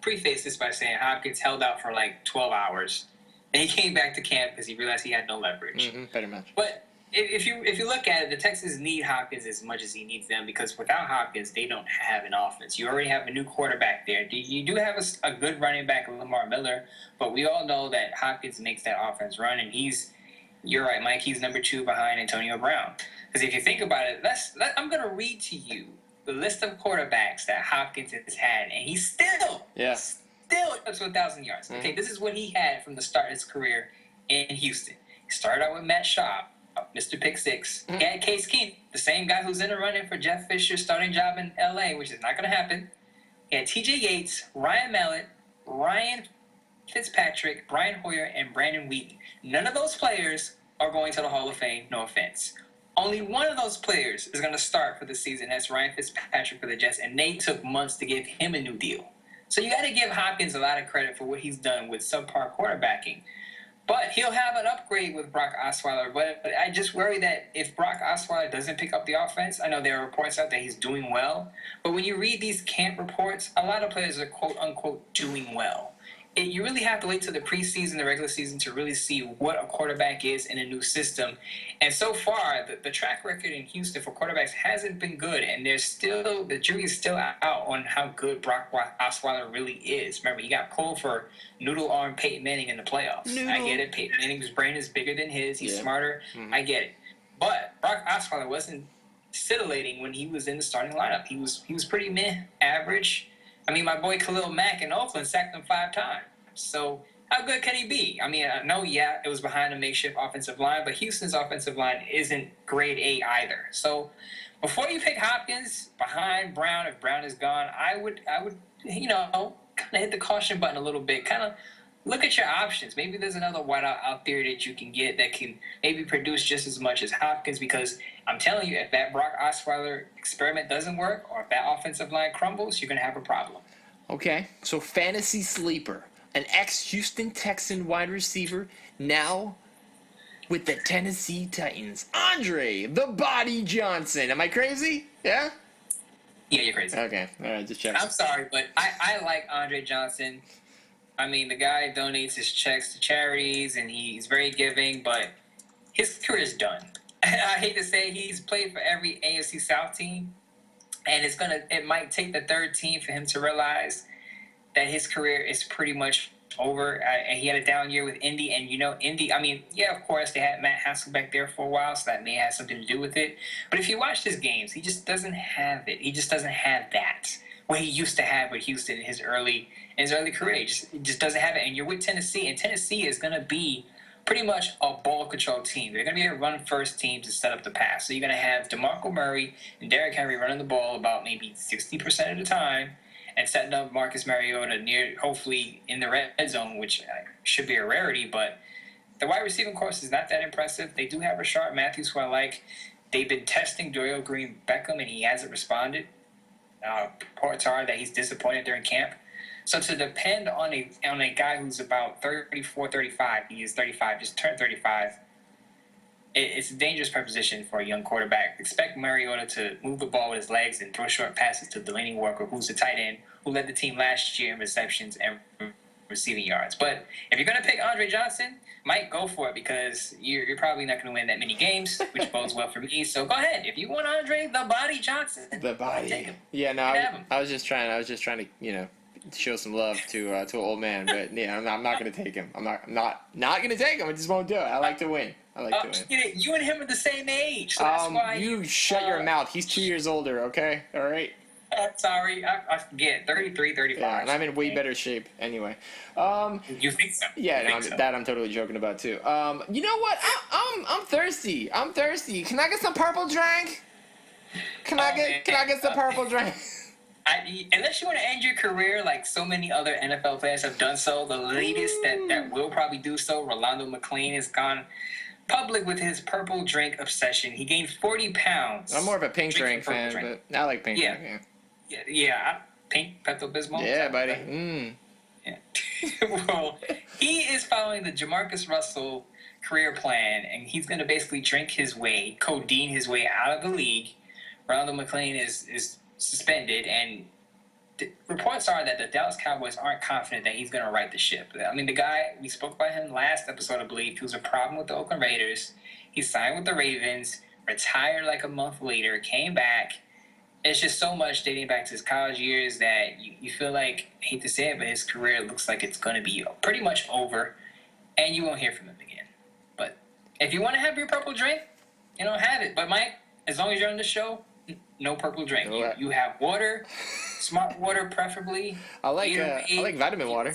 preface this by saying Hopkins held out for like 12 hours, and he came back to camp because he realized he had no leverage. Pretty much. But if you look at it, the Texans need Hopkins as much as he needs them because without Hopkins, they don't have an offense. You already have a new quarterback there. You do have a good running back, Lamar Miller, but we all know that Hopkins makes that offense run, and you're right, Mike, he's number 2 behind Antonio Brown. Because if you think about it, I'm going to read to you the list of quarterbacks that Hopkins has had, and he's still up to 1,000 yards. Mm-hmm. Okay, this is what he had from the start of his career in Houston. He started out with Matt Schaub, Mr. Pick Six. He had Case Keenum, the same guy who's in the running for Jeff Fisher's starting job in L.A., which is not going to happen. He had T.J. Yates, Ryan Mallett, Ryan Fitzpatrick, Brian Hoyer, and Brandon Wheaton. None of those players are going to the Hall of Fame, no offense. Only one of those players is going to start for the season. That's Ryan Fitzpatrick for the Jets, and they took months to give him a new deal. So you got to give Hopkins a lot of credit for what he's done with subpar quarterbacking. But he'll have an upgrade with Brock Osweiler. But I just worry that if Brock Osweiler doesn't pick up the offense, I know there are reports out that he's doing well. But when you read these camp reports, a lot of players are quote-unquote doing well. You really have to wait till the preseason, the regular season, to really see what a quarterback is in a new system. And so far, the track record in Houston for quarterbacks hasn't been good. And the jury is still out on how good Brock Osweiler really is. Remember, he got pulled for noodle arm Peyton Manning in the playoffs. Noodle. I get it. Peyton Manning's brain is bigger than his. He's smarter. Mm-hmm. I get it. But Brock Osweiler wasn't scintillating when he was in the starting lineup. He was pretty average. I mean, my boy Khalil Mack in Oakland sacked him 5 times. So how good can he be? I mean, I know, it was behind a makeshift offensive line, but Houston's offensive line isn't grade A either. So before you pick Hopkins behind Brown, if Brown is gone, I would kind of hit the caution button a little bit. Kind of look at your options. Maybe there's another wideout out there that you can get that can maybe produce just as much as Hopkins, because I'm telling you, if that Brock Osweiler experiment doesn't work or if that offensive line crumbles, you're going to have a problem. Okay, so fantasy sleeper, an ex-Houston Texan wide receiver, now with the Tennessee Titans, Andre the Body Johnson. Am I crazy? Yeah? Yeah, you're crazy. Okay, all right, just checking. I'm sorry, but I like Andre Johnson. I mean, the guy donates his checks to charities, and he's very giving, but his career is done. I hate to say he's played for every AFC South team, and it might take the third team for him to realize that his career is pretty much over. And he had a down year with Indy, and Indy, I mean, yeah, of course, they had Matt Hasselbeck there for a while, so that may have something to do with it. But if you watch his games, he just doesn't have it. He just doesn't have that, what he used to have with Houston in his early career. He just doesn't have it. And you're with Tennessee, and Tennessee is going to be pretty much a ball control team. They're going to be a run-first team to set up the pass. So you're going to have DeMarco Murray and Derrick Henry running the ball about maybe 60% of the time and setting up Marcus Mariota hopefully in the red zone, which should be a rarity. But the wide receiving course is not that impressive. They do have Rashard Matthews, who I like. They've been testing Dorial Green-Beckham, and he hasn't responded. Reports are that he's disappointed during camp. So to depend on a guy who's about 34, 35, he is 35, just turned 35, it's a dangerous proposition for a young quarterback. Expect Mariota to move the ball with his legs and throw short passes to Delaney Walker, who's the tight end, who led the team last year in receptions and receiving yards. But if you're going to pick Andre Johnson, Mike, go for it, because you're probably not going to win that many games, which bodes well for me. So go ahead. If you want Andre the Body Johnson, the body. Take him. Yeah, no, I was just trying to, show some love to an old man, but yeah, I'm not going to take him. I'm not going to take him. I just won't do it. I like to win. You and him are the same age, so that's why you shut your mouth. He's 2 years older. Okay, all right. Sorry, I forget. 33, 35. Yeah, and I'm in way better shape anyway. You think so? Yeah, that I'm totally joking about too. You know what? I'm thirsty. I'm thirsty. Can I get some purple drink? Can I get some purple drink? Unless you want to end your career like so many other NFL players have done so, the latest that will probably do so, Rolando McClain, has gone public with his purple drink obsession. He gained 40 pounds. I'm more of a pink drink fan, but I like pink drink. Yeah. Pink Pepto-Bismol. Yeah, buddy. Yeah. Well, he is following the Jamarcus Russell career plan, and he's going to basically codeine his way out of the league. Rolando McClain is suspended, and reports are that the Dallas Cowboys aren't confident that he's going to right the ship. I mean, the guy, we spoke about him last episode, I believe. He was a problem with the Oakland Raiders. He signed with the Ravens, retired like a month later, came back. It's just so much dating back to his college years that you feel like, I hate to say it, but his career looks like it's going to be pretty much over, and you won't hear from him again. But if you want to have your purple drink, have it. But Mike, as long as you're on the show, no purple drink. You have water, smart water preferably. I like vitamin water.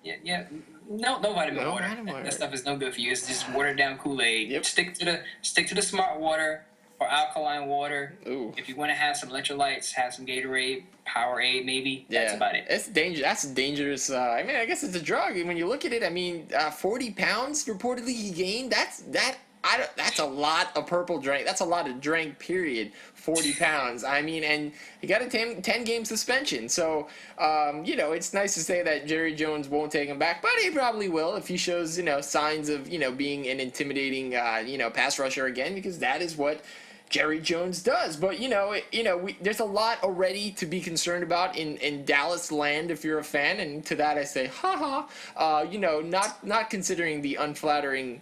Yeah. No vitamin water. That stuff is no good for you. It's just watered down Kool-Aid. Yep. Stick to the smart water or alkaline water. Ooh. If you want to have some electrolytes, have some Gatorade, Powerade maybe. Yeah. That's about it. It's dangerous. That's dangerous. I mean, I guess it's a drug. When you look at it, I mean, 40 pounds reportedly he gained. that's a lot of purple drink. That's a lot of drink, period. 40 pounds. I mean, and he got a 10-game suspension. So, it's nice to say that Jerry Jones won't take him back, but he probably will if he shows, signs of, being an intimidating, pass rusher again, because that is what Jerry Jones does. But there's a lot already to be concerned about in Dallas land if you're a fan, and to that I say not considering the unflattering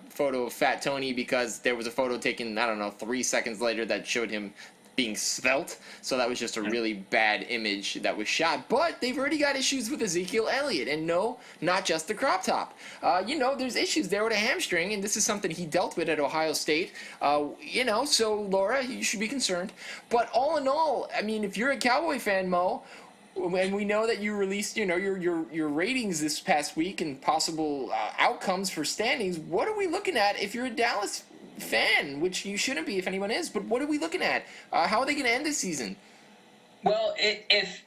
photo of Fat Tony, because there was a photo taken 3 seconds later that showed him being svelte, so that was just a really bad image that was shot. But they've already got issues with Ezekiel Elliott, and no, not just the crop top. There's issues there with a hamstring, and this is something he dealt with at Ohio State. So Laura, you should be concerned. But all in all, I mean, if you're a Cowboy fan, Mo, and we know that you released, your ratings this past week and possible outcomes for standings, what are we looking at if you're a Dallas fan, which you shouldn't be if anyone is, but what are we looking at? How are they going to end this season? Well, if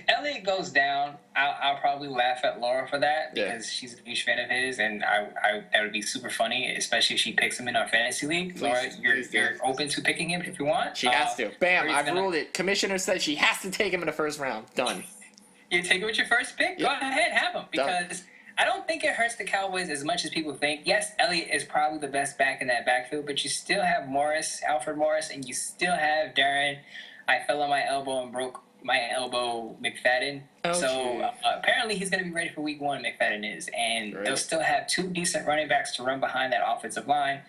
Elliott goes down, I'll probably laugh at Laura for that, because she's a huge fan of his, and that would be super funny, especially if she picks him in our fantasy league. Laura, you're open to picking him if you want. She has to. Bam! I've ruled it. Commissioner says she has to take him in the first round. Done. You take him with your first pick? Yep. Go ahead, have him, because Done. I don't think it hurts the Cowboys as much as people think. Yes, Elliott is probably the best back in that backfield, but you still have Alfred Morris, and you still have Darren. I fell on my elbow and broke my elbow, McFadden. Okay. So apparently he's going to be ready for week 1, McFadden is. And They'll still have 2 decent running backs to run behind that offensive line.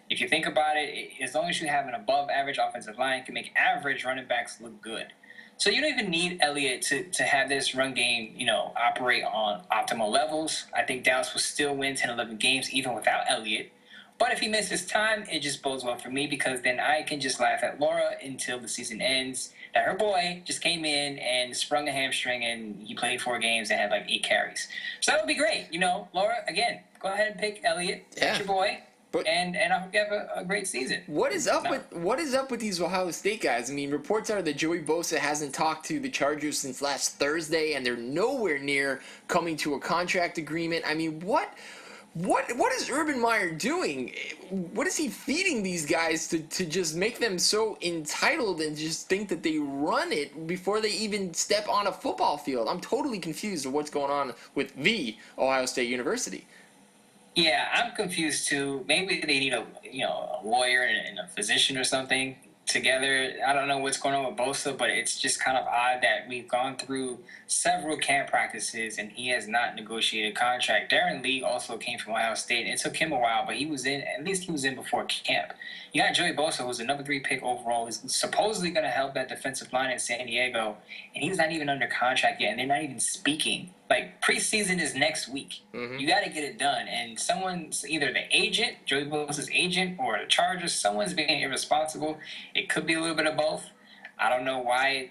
If you think about it, as long as you have an above-average offensive line, it can make average running backs look good. So you don't even need Elliott to have this run game, operate on optimal levels. I think Dallas will still win 10, 11 games even without Elliott. But if he misses time, it just bodes well for me, because then I can just laugh at Laura until the season ends that her boy just came in and sprung a hamstring and he played 4 games and had like 8 carries. So that would be great. Laura, again, go ahead and pick Elliott. That's your boy. And I hope you have a great season. What is up with these Ohio State guys? I mean, reports are that Joey Bosa hasn't talked to the Chargers since last Thursday, and they're nowhere near coming to a contract agreement. I mean, what is Urban Meyer doing? What is he feeding these guys to just make them so entitled and just think that they run it before they even step on a football field? I'm totally confused of what's going on with the Ohio State University. Yeah, I'm confused too. Maybe they need a lawyer and a physician or something together. I don't know what's going on with Bosa, but it's just kind of odd that we've gone through several camp practices and he has not negotiated a contract. Darren Lee also came from Ohio State. It took him a while, but he was in before camp. You got Joey Bosa, who's a number 3 pick overall. He's supposedly going to help that defensive line in San Diego, and he's not even under contract yet, and they're not even speaking. Like, preseason is next week. Mm-hmm. You got to get it done. And someone's, either the agent, Joey Bosa's agent, or the Chargers, someone's being irresponsible. It could be a little bit of both. I don't know why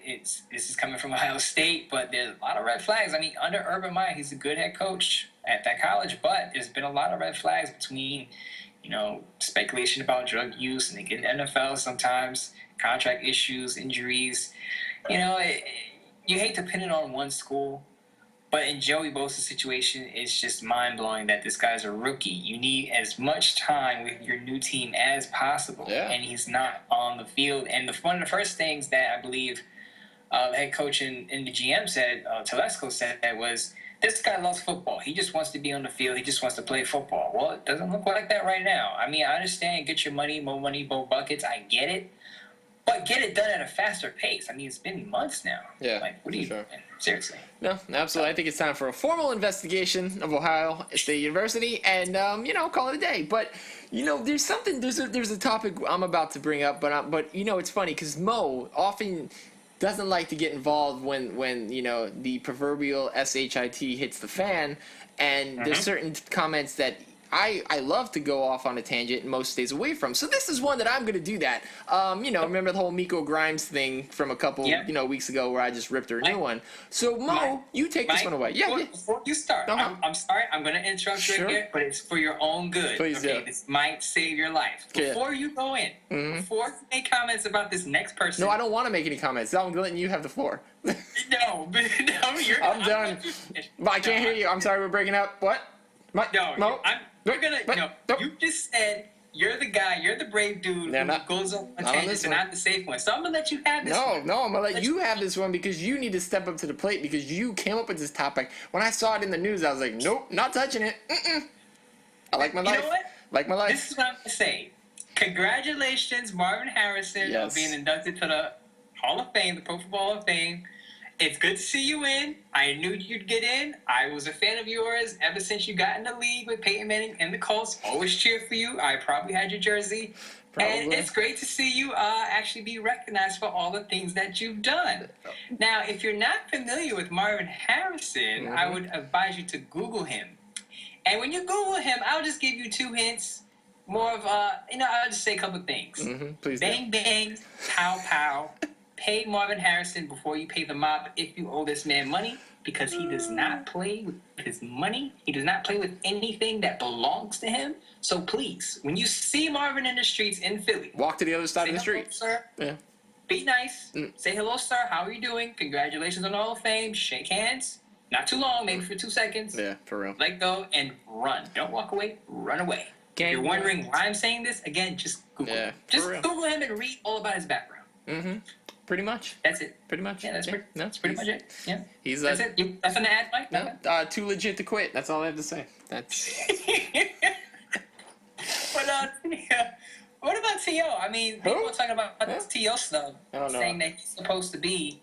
this is coming from Ohio State, but there's a lot of red flags. I mean, under Urban Meyer, he's a good head coach at that college, but there's been a lot of red flags between, speculation about drug use, and they get in the NFL sometimes, contract issues, injuries. You hate to pin it on one school. But in Joey Bosa's situation, it's just mind-blowing that this guy's a rookie. You need as much time with your new team as possible, and he's not on the field. And one of the first things that I believe the head coach and the GM said, Telesco said, was, this guy loves football. He just wants to be on the field. He just wants to play football. Well, it doesn't look like that right now. I mean, I understand, get your money, more buckets. I get it. But get it done at a faster pace. I mean, it's been months now. Yeah. Like, what are you doing? Seriously. No, absolutely. I think it's time for a formal investigation of Ohio State University and, call it a day. But, there's a topic I'm about to bring up, but it's funny because Mo often doesn't like to get involved when the proverbial SHIT hits the fan, and there's certain comments that I love to go off on a tangent and Mo stays away from. So this is one that I'm going to do that. Remember the whole Miko Grimes thing from a couple weeks ago where I just ripped her a new one. So Mo, you take this one away. Before you start, I'm sorry. I'm going to interrupt you here, but it's for your own good. Please do. This might save your life. Before you go in, before you make comments about this next person. No, I don't want to make any comments. I'm letting you have the floor. No, I'm done. But I can't hear you. I'm sorry, we're breaking up. What? You just said You're the guy. You're the brave dude They're who not- goes on not on tangents this and one. not the safe one. So I'm gonna let you have this. one. No, I'm gonna let you have this one because you need to step up to the plate because you came up with this topic. When I saw it in the news, I was like, nope, not touching it. I like my life. You know what? Like my life. This is what I'm gonna say. Congratulations, Marvin Harrison, Yes. on being inducted to the Hall of Fame, the Pro Football Hall of Fame. It's good to see you in. I knew you'd get in. I was a fan of yours ever since you got in the league with Peyton Manning and the Colts. Always cheer for you. I probably had your jersey. And Probably. it's great to see you actually be recognized for all the things that you've done. Now, if you're not familiar with Marvin Harrison, I would advise you to Google him. And when you Google him, I'll just give you 2 hints. More of, I'll just say a couple things. Please do. Bang, bang, pow, pow. Pay Marvin Harrison before you pay the mob if you owe this man money, because he does not play with his money. He does not play with anything that belongs to him. So please, when you see Marvin in the streets in Philly, Walk to the other side say of the hello, street. sir. Yeah. Be nice. Say hello, sir. How are you doing? Congratulations on the Hall of Fame. Shake hands. Not too long, maybe for 2 seconds. Yeah, for real. Let go and run. Don't walk away. Run away. Gang You're wondering why I'm saying this? Again, just Google Yeah, him. for Just real. Google him and read all about his background. Pretty much. That's it. Pretty much. Yeah, that's That's pretty much it. Yeah. He's That's it. Nothing to add, Mike? no, too legit to quit. That's all I have to say. That's But yeah. What about T.O.? I mean, people are talking about this T.O. stuff, I don't know. saying that he's supposed to be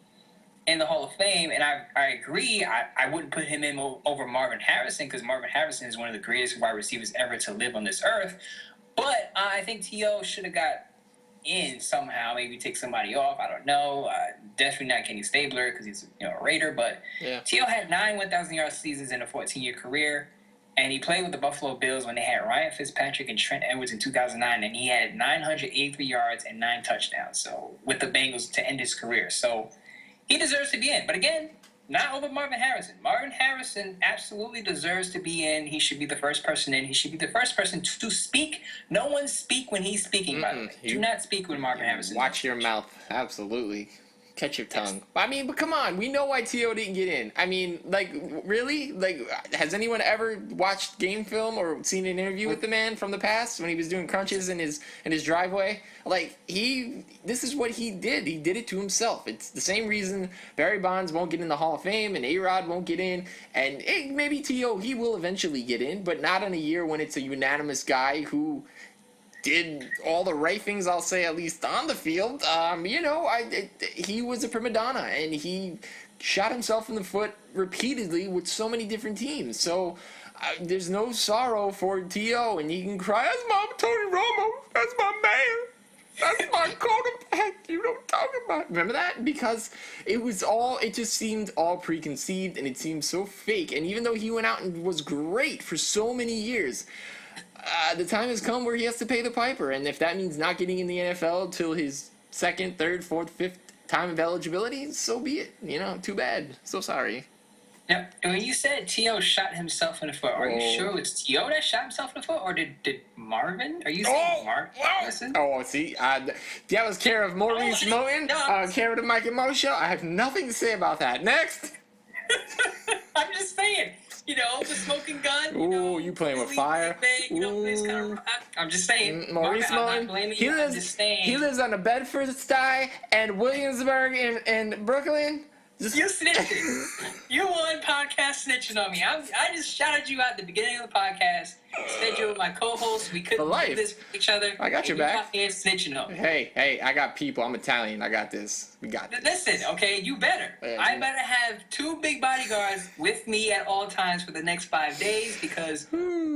in the Hall of Fame, and I agree. I wouldn't put him in over Marvin Harrison, because Marvin Harrison is one of the greatest wide receivers ever to live on this earth. But I think T.O. should have got in somehow, maybe take somebody off. I don't know. Definitely not Kenny Stabler, because he's a Raider. But Yeah. T.O. had 9 1,000-yard seasons in a 14-year career, and he played with the Buffalo Bills when they had Ryan Fitzpatrick and Trent Edwards in 2009, and he had 983 yards and 9 touchdowns. So with the Bengals to end his career, so he deserves to be in. But again, not over Marvin Harrison. Marvin Harrison absolutely deserves to be in. He should be the first person in. He should be the first person to speak. No one speak when he's speaking, by the way. Do not speak when Marvin Harrison. watch your mouth. Absolutely. Catch your tongue. I mean, but come on. We know why T.O. didn't get in. I mean, like, really? Like, has anyone ever watched game film or seen an interview with the man from the past when he was doing crunches in his driveway? Like, this is what he did. He did it to himself. It's the same reason Barry Bonds won't get in the Hall of Fame and A-Rod won't get in. And maybe T.O., he will eventually get in, but not in a year when it's a unanimous guy who did all the right things, I'll say, at least on the field. He was a prima donna, and he shot himself in the foot repeatedly with so many different teams. So there's no sorrow for T.O., and he can cry, that's my Tony Romo, that's my man, that's my quarterback, you know what I'm talking about. Remember that? Because it just seemed all preconceived, and it seemed so fake. And even though he went out and was great for so many years, the time has come where he has to pay the piper, and if that means not getting in the NFL till his 2nd, 3rd, 4th, 5th time of eligibility, so be it. Too bad. So sorry. Now, when you said T.O. shot himself in the foot, are you sure it was T.O. that shot himself in the foot, or did Marvin? Are you saying Marvin? See, that was care of Maurice Moten, care of the Mike and Mo show. I have nothing to say about that. Next. I'm just saying. The smoking gun. Ooh, you playing with fire. I'm just saying. Maurice Marvin, Moten, I'm just saying. he lives on the Bedford Stuyvesant and Williamsburg in Brooklyn. You snitching. You on podcast snitching on me. I just shouted you out at the beginning of the podcast. Said you were my co-host. We couldn't do this with each other. I got your back. You out here snitching on me. Hey, I got people. I'm Italian. I got this. We got this. Listen, okay, you better. Yeah, I better have 2 big bodyguards with me at all times for the next 5 days, because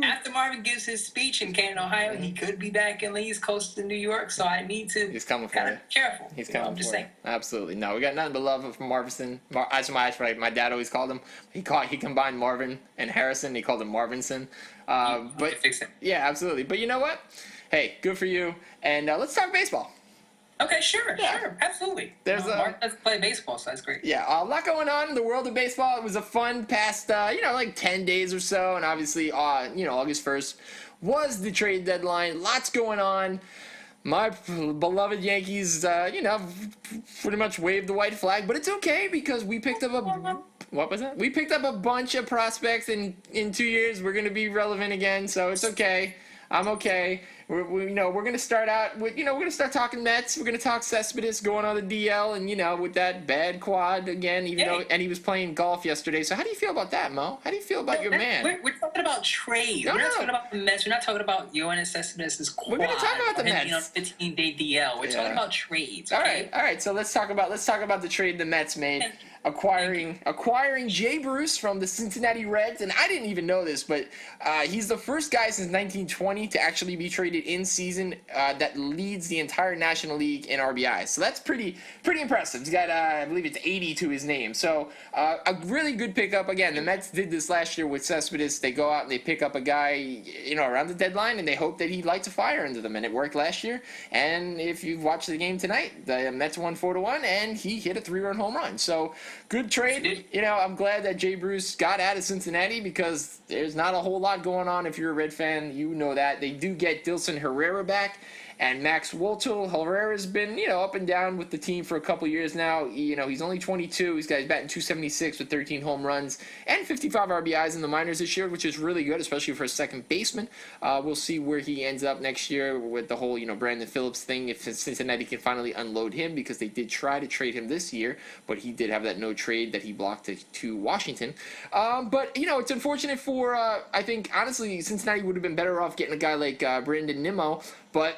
after Marvin gives his speech in Canton, Ohio, he could be back in the East Coast in New York, so I need to He's coming for kind you. of be careful. He's coming I'm just for saying. you. Absolutely. No, we got nothing but love for Marvinson. That's my dad always called him. He combined Marvin and Harrison. He called him Marvinson. But fix it. yeah, absolutely. But you know what? Hey, good for you. And let's talk baseball. Okay, sure, absolutely. Mark doesn't play baseball, so that's great. Yeah, a lot going on in the world of baseball. It was a fun past, like 10 days or so, and obviously, August 1st was the trade deadline. Lots going on. My beloved Yankees, pretty much waved the white flag, but it's okay because we picked up what was that? We picked up a bunch of prospects, and in 2 years we're going to be relevant again, so it's okay. I'm okay. We're going to start out with, we're going to start talking Mets. We're going to talk Cespedes going on the DL and, with that bad quad again, and he was playing golf yesterday. So how do you feel about that, Mo? How do you feel about your man? We're talking about trades. We're not talking about the Mets. We're not talking about Yoenis Cespedes' quad. We're going to talk about the Mets. 15-day DL. We're talking about trades. Okay? All right. So let's talk about the trade the Mets made. Acquiring Jay Bruce from the Cincinnati Reds, and I didn't even know this, but he's the first guy since 1920 to actually be traded in season that leads the entire National League in RBI. So that's pretty impressive. He's got I believe it's 80 to his name. So a really good pickup. Again, the Mets did this last year with Cespedes. They go out and they pick up a guy around the deadline, and they hope that he lights a fire into them, and it worked last year. And if you've watched the game tonight, the Mets won 4-1, and he hit a 3-run home run. So good trade. I'm glad that Jay Bruce got out of Cincinnati because there's not a whole lot going on. If you're a Red fan, you know that. They do get Dilson Herrera back, and Max Woltel. Herrera's been, up and down with the team for a couple years now. He's only 22. He's batting .276 with 13 home runs and 55 RBIs in the minors this year, which is really good, especially for a second baseman. We'll see where he ends up next year with the whole, Brandon Phillips thing, if Cincinnati can finally unload him, because they did try to trade him this year, but he did have that no trade that he blocked to Washington. But, it's unfortunate for, I think, honestly, Cincinnati would have been better off getting a guy like Brandon Nimmo, but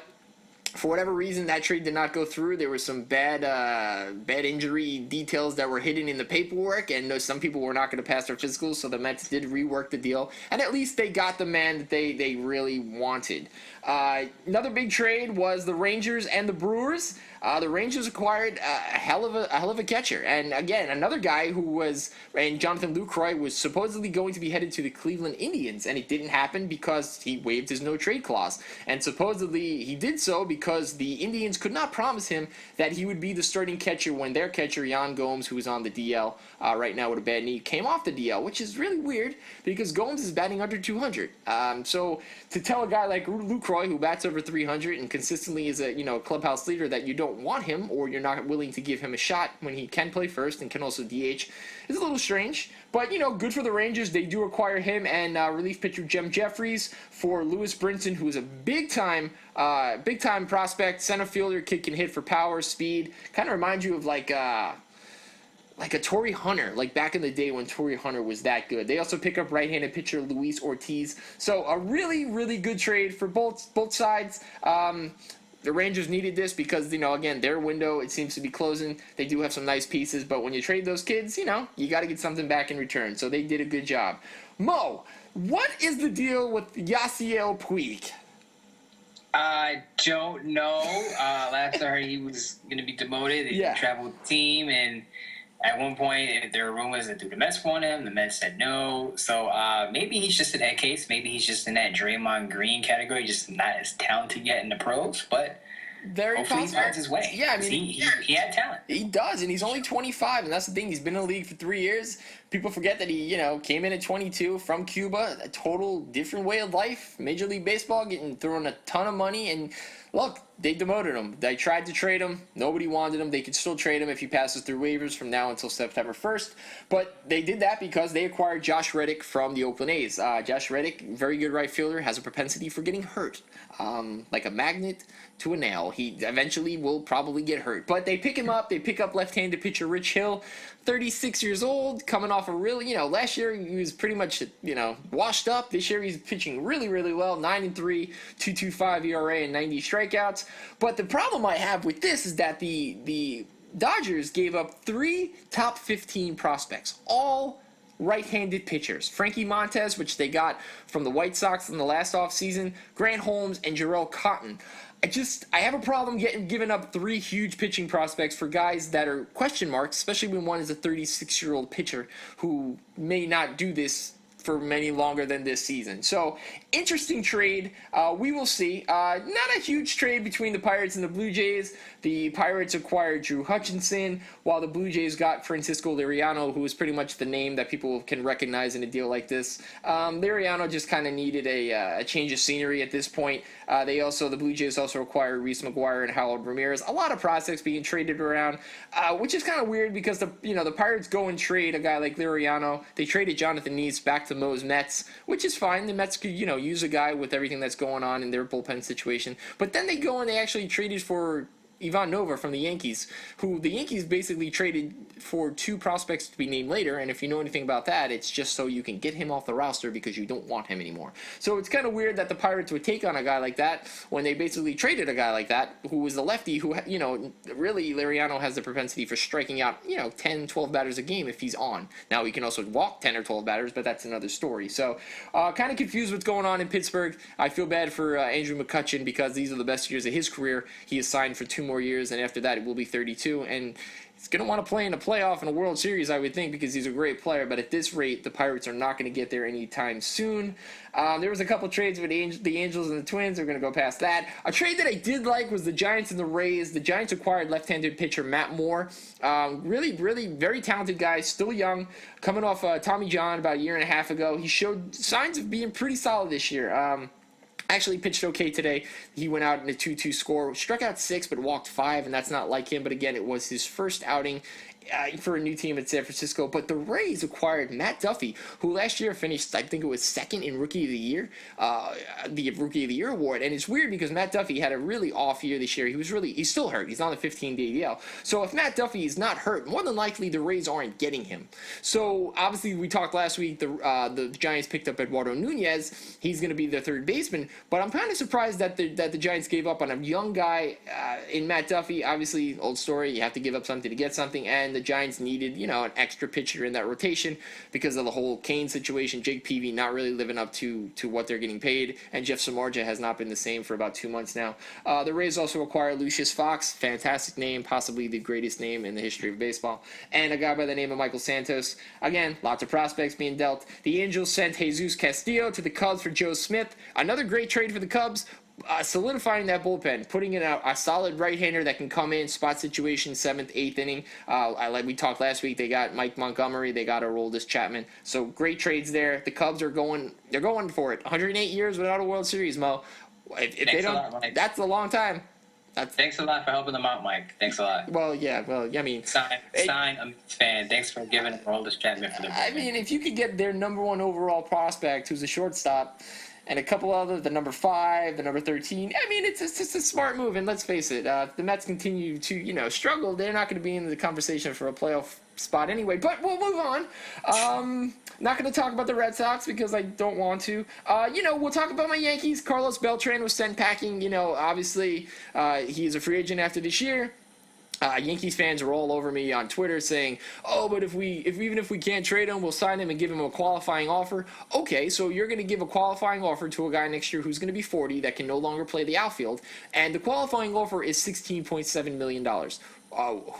for whatever reason, that trade did not go through. There were some bad injury details that were hidden in the paperwork, and some people were not going to pass their physicals, so the Mets did rework the deal, and at least they got the man that they really wanted. Another big trade was the Rangers and the Brewers. The Rangers acquired a hell of a catcher, and again, another guy and Jonathan Lucroy was supposedly going to be headed to the Cleveland Indians, and it didn't happen because he waived his no trade clause, and supposedly he did so because the Indians could not promise him that he would be the starting catcher when their catcher Yan Gomes, who is on the DL right now with a bad knee, came off the DL, which is really weird because Gomes is batting under 200. So to tell a guy like Lucroy, who bats over 300 and consistently is a clubhouse leader, that you don't want him or you're not willing to give him a shot when he can play first and can also DH is a little strange. But, good for the Rangers. They do acquire him and relief pitcher Jem Jeffries for Lewis Brinson, who is a big-time prospect, center fielder, kid can hit for power, speed. Kind of reminds you of like a Torrey Hunter, like back in the day when Torrey Hunter was that good. They also pick up right-handed pitcher Luis Ortiz. So a really, really good trade for both sides. The Rangers needed this because, again, their window, it seems to be closing. They do have some nice pieces, but when you trade those kids, you got to get something back in return. So they did a good job. Mo, what is the deal with Yasiel Puig? I don't know. Last I heard, he was going to be demoted. He traveled with the team, and at one point, there were rumors that the Mets want him. The Mets said no. So maybe he's just in that case. Maybe he's just in that Draymond Green category, just not as talented yet in the pros. But hopefully he finds his way. Yeah, I mean, he had talent. He does, and he's only 25, and that's the thing. He's been in the league for 3 years. People forget that he, came in at 22 from Cuba, a total different way of life. Major League Baseball, getting thrown a ton of money, and look, they demoted him. They tried to trade him. Nobody wanted him. They could still trade him if he passes through waivers from now until September 1st. But they did that because they acquired Josh Reddick from the Oakland A's. Josh Reddick, very good right fielder, has a propensity for getting hurt, like a magnet to a nail. He eventually will probably get hurt. But they pick him up. They pick up left-handed pitcher Rich Hill, 36 years old, coming off a really, last year he was pretty much, washed up. This year he's pitching really, really well, 9-3, 2.25 ERA and 90 strikeouts. But the problem I have with this is that the Dodgers gave up 3 top 15 prospects, all right-handed pitchers. Frankie Montes, which they got from the White Sox in the last offseason, Grant Holmes, and Jarrell Cotton. I have a problem giving up 3 huge pitching prospects for guys that are question marks, especially when one is a 36-year-old pitcher who may not do this for many longer than this season. So, interesting trade. We will see. Not a huge trade between the Pirates and the Blue Jays. The Pirates acquired Drew Hutchinson, while the Blue Jays got Francisco Liriano, who is pretty much the name that people can recognize in a deal like this. Liriano just kind of needed a change of scenery at this point. The Blue Jays also acquired Reese McGuire and Harold Ramirez. A lot of prospects being traded around, which is kind of weird because the Pirates go and trade a guy like Liriano. They traded Jonathan Neese back to to Moe's Mets, which is fine. The Mets could, use a guy with everything that's going on in their bullpen situation. But then they go and they actually traded for Ivan Nova from the Yankees, who the Yankees basically traded for 2 prospects to be named later, and if you know anything about that, it's just so you can get him off the roster because you don't want him anymore. So it's kind of weird that the Pirates would take on a guy like that when they basically traded a guy like that, who was a lefty who, really Liriano has the propensity for striking out, 10, 12 batters a game if he's on. Now, he can also walk 10 or 12 batters, but that's another story. So kind of confused what's going on in Pittsburgh. I feel bad for Andrew McCutchen because these are the best years of his career. He is signed for 2 more years, and after that it will be 32, and he's going to want to play in a playoff and a World Series, I would think, because he's a great player, but at this rate the Pirates are not going to get there anytime soon. There was a couple trades with the Angels and the Twins. We're going to go past that. A trade that I did like was the Giants and the Rays. The Giants acquired left-handed pitcher Matt Moore. Really very talented guy, still young, coming off Tommy John about a year and a half ago. He showed signs of being pretty solid this year. Actually pitched okay today. He went out in a 2-2 score, struck out 6 but walked 5, and that's not like him. But again, it was his first outing for a new team at San Francisco. But the Rays acquired Matt Duffy, who last year finished, I think it was 2nd in Rookie of the Year, the Rookie of the Year award. And it's weird because Matt Duffy had a really off year this year. He's still hurt. He's on the 15-day DL. So if Matt Duffy is not hurt, more than likely the Rays aren't getting him. So obviously we talked last week, the Giants picked up Eduardo Nunez. He's going to be their third baseman. But I'm kind of surprised that the Giants gave up on a young guy in Matt Duffy. Obviously, old story, you have to give up something to get something. And the Giants needed, an extra pitcher in that rotation because of the whole Kane situation. Jake Peavy not really living up to what they're getting paid, and Jeff Samardzija has not been the same for about 2 months now. The Rays also acquired Lucius Fox, fantastic name, possibly the greatest name in the history of baseball, and a guy by the name of Michael Santos. Again, lots of prospects being dealt. The Angels sent Jesus Castillo to the Cubs for Joe Smith. Another great trade for the Cubs. Solidifying that bullpen, putting in a solid right-hander that can come in, spot situation, 7th, 8th inning. Like we talked last week, they got Mike Montgomery, they got Aroldis Chapman. So great trades there. The Cubs they're going for it. 108 years without a World Series, Mo. If they don't, a lot, that's a long time. Thanks a lot for helping them out, Mike. Thanks a lot. Well, I mean, sign a fan. Thanks for giving Aroldis Chapman for the. I mean, if you could get their number 1 overall prospect, who's a shortstop, and a couple other, the number 5, the number 13. I mean, it's just a smart move, and let's face it, if the Mets continue to, struggle, they're not going to be in the conversation for a playoff spot anyway. But we'll move on. Not going to talk about the Red Sox because I don't want to. We'll talk about my Yankees. Carlos Beltran was sent packing. Obviously, he's a free agent after this year. Yankees fans are all over me on Twitter saying, "Oh, but even if we can't trade him, we'll sign him and give him a qualifying offer." Okay, so you're going to give a qualifying offer to a guy next year who's going to be 40 that can no longer play the outfield, and the qualifying offer is $16.7 million.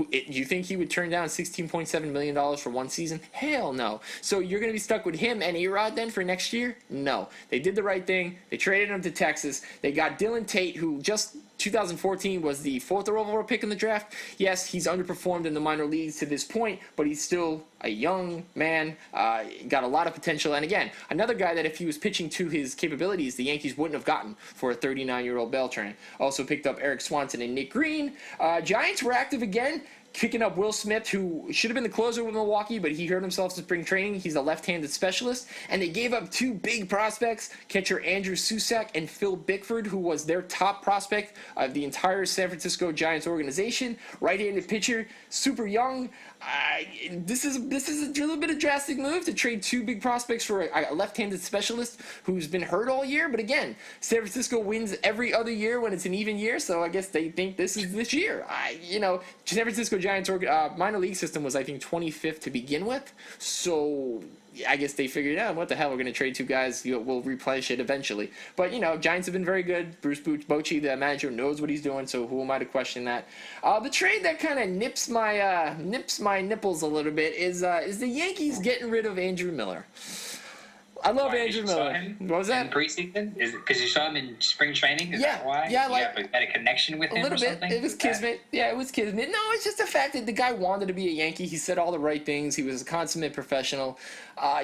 You think he would turn down $16.7 million for one season? Hell no. So you're going to be stuck with him and A-Rod then for next year? No. They did the right thing. They traded him to Texas. They got Dylan Tate, who just 2014 was the 4th overall pick in the draft. Yes, he's underperformed in the minor leagues to this point, but he's still a young man, got a lot of potential. And again, another guy that if he was pitching to his capabilities, the Yankees wouldn't have gotten for a 39-year-old Beltran. Also picked up Eric Swanson and Nick Green. Giants were active again, picking up Will Smith, who should have been the closer with Milwaukee, but he hurt himself in spring training. He's a left-handed specialist. And they gave up 2 big prospects, catcher Andrew Susac and Phil Bickford, who was their top prospect of the entire San Francisco Giants organization. Right-handed pitcher, super young. This is a little bit of a drastic move to trade 2 big prospects for a left-handed specialist who's been hurt all year. But again, San Francisco wins every other year when it's an even year, so I guess they think this is this year. San Francisco Giants minor league system was, I think, 25th to begin with. So I guess they figured out, what the hell, we're going to trade 2 guys. We'll replenish it eventually. But, Giants have been very good. Bruce Bochy, the manager, knows what he's doing, so who am I to question that? The trade that kind of nips my nipples a little bit is the Yankees getting rid of Andrew Miller. I love Why, Andrew you saw Miller. him What was in that? preseason? Is it because you saw him in spring training? Is that why? Yeah, You had a connection with him a little or bit. something? It was kismet. Yeah, it was kismet. No, it's just the fact that the guy wanted to be a Yankee. He said all the right things. He was a consummate professional.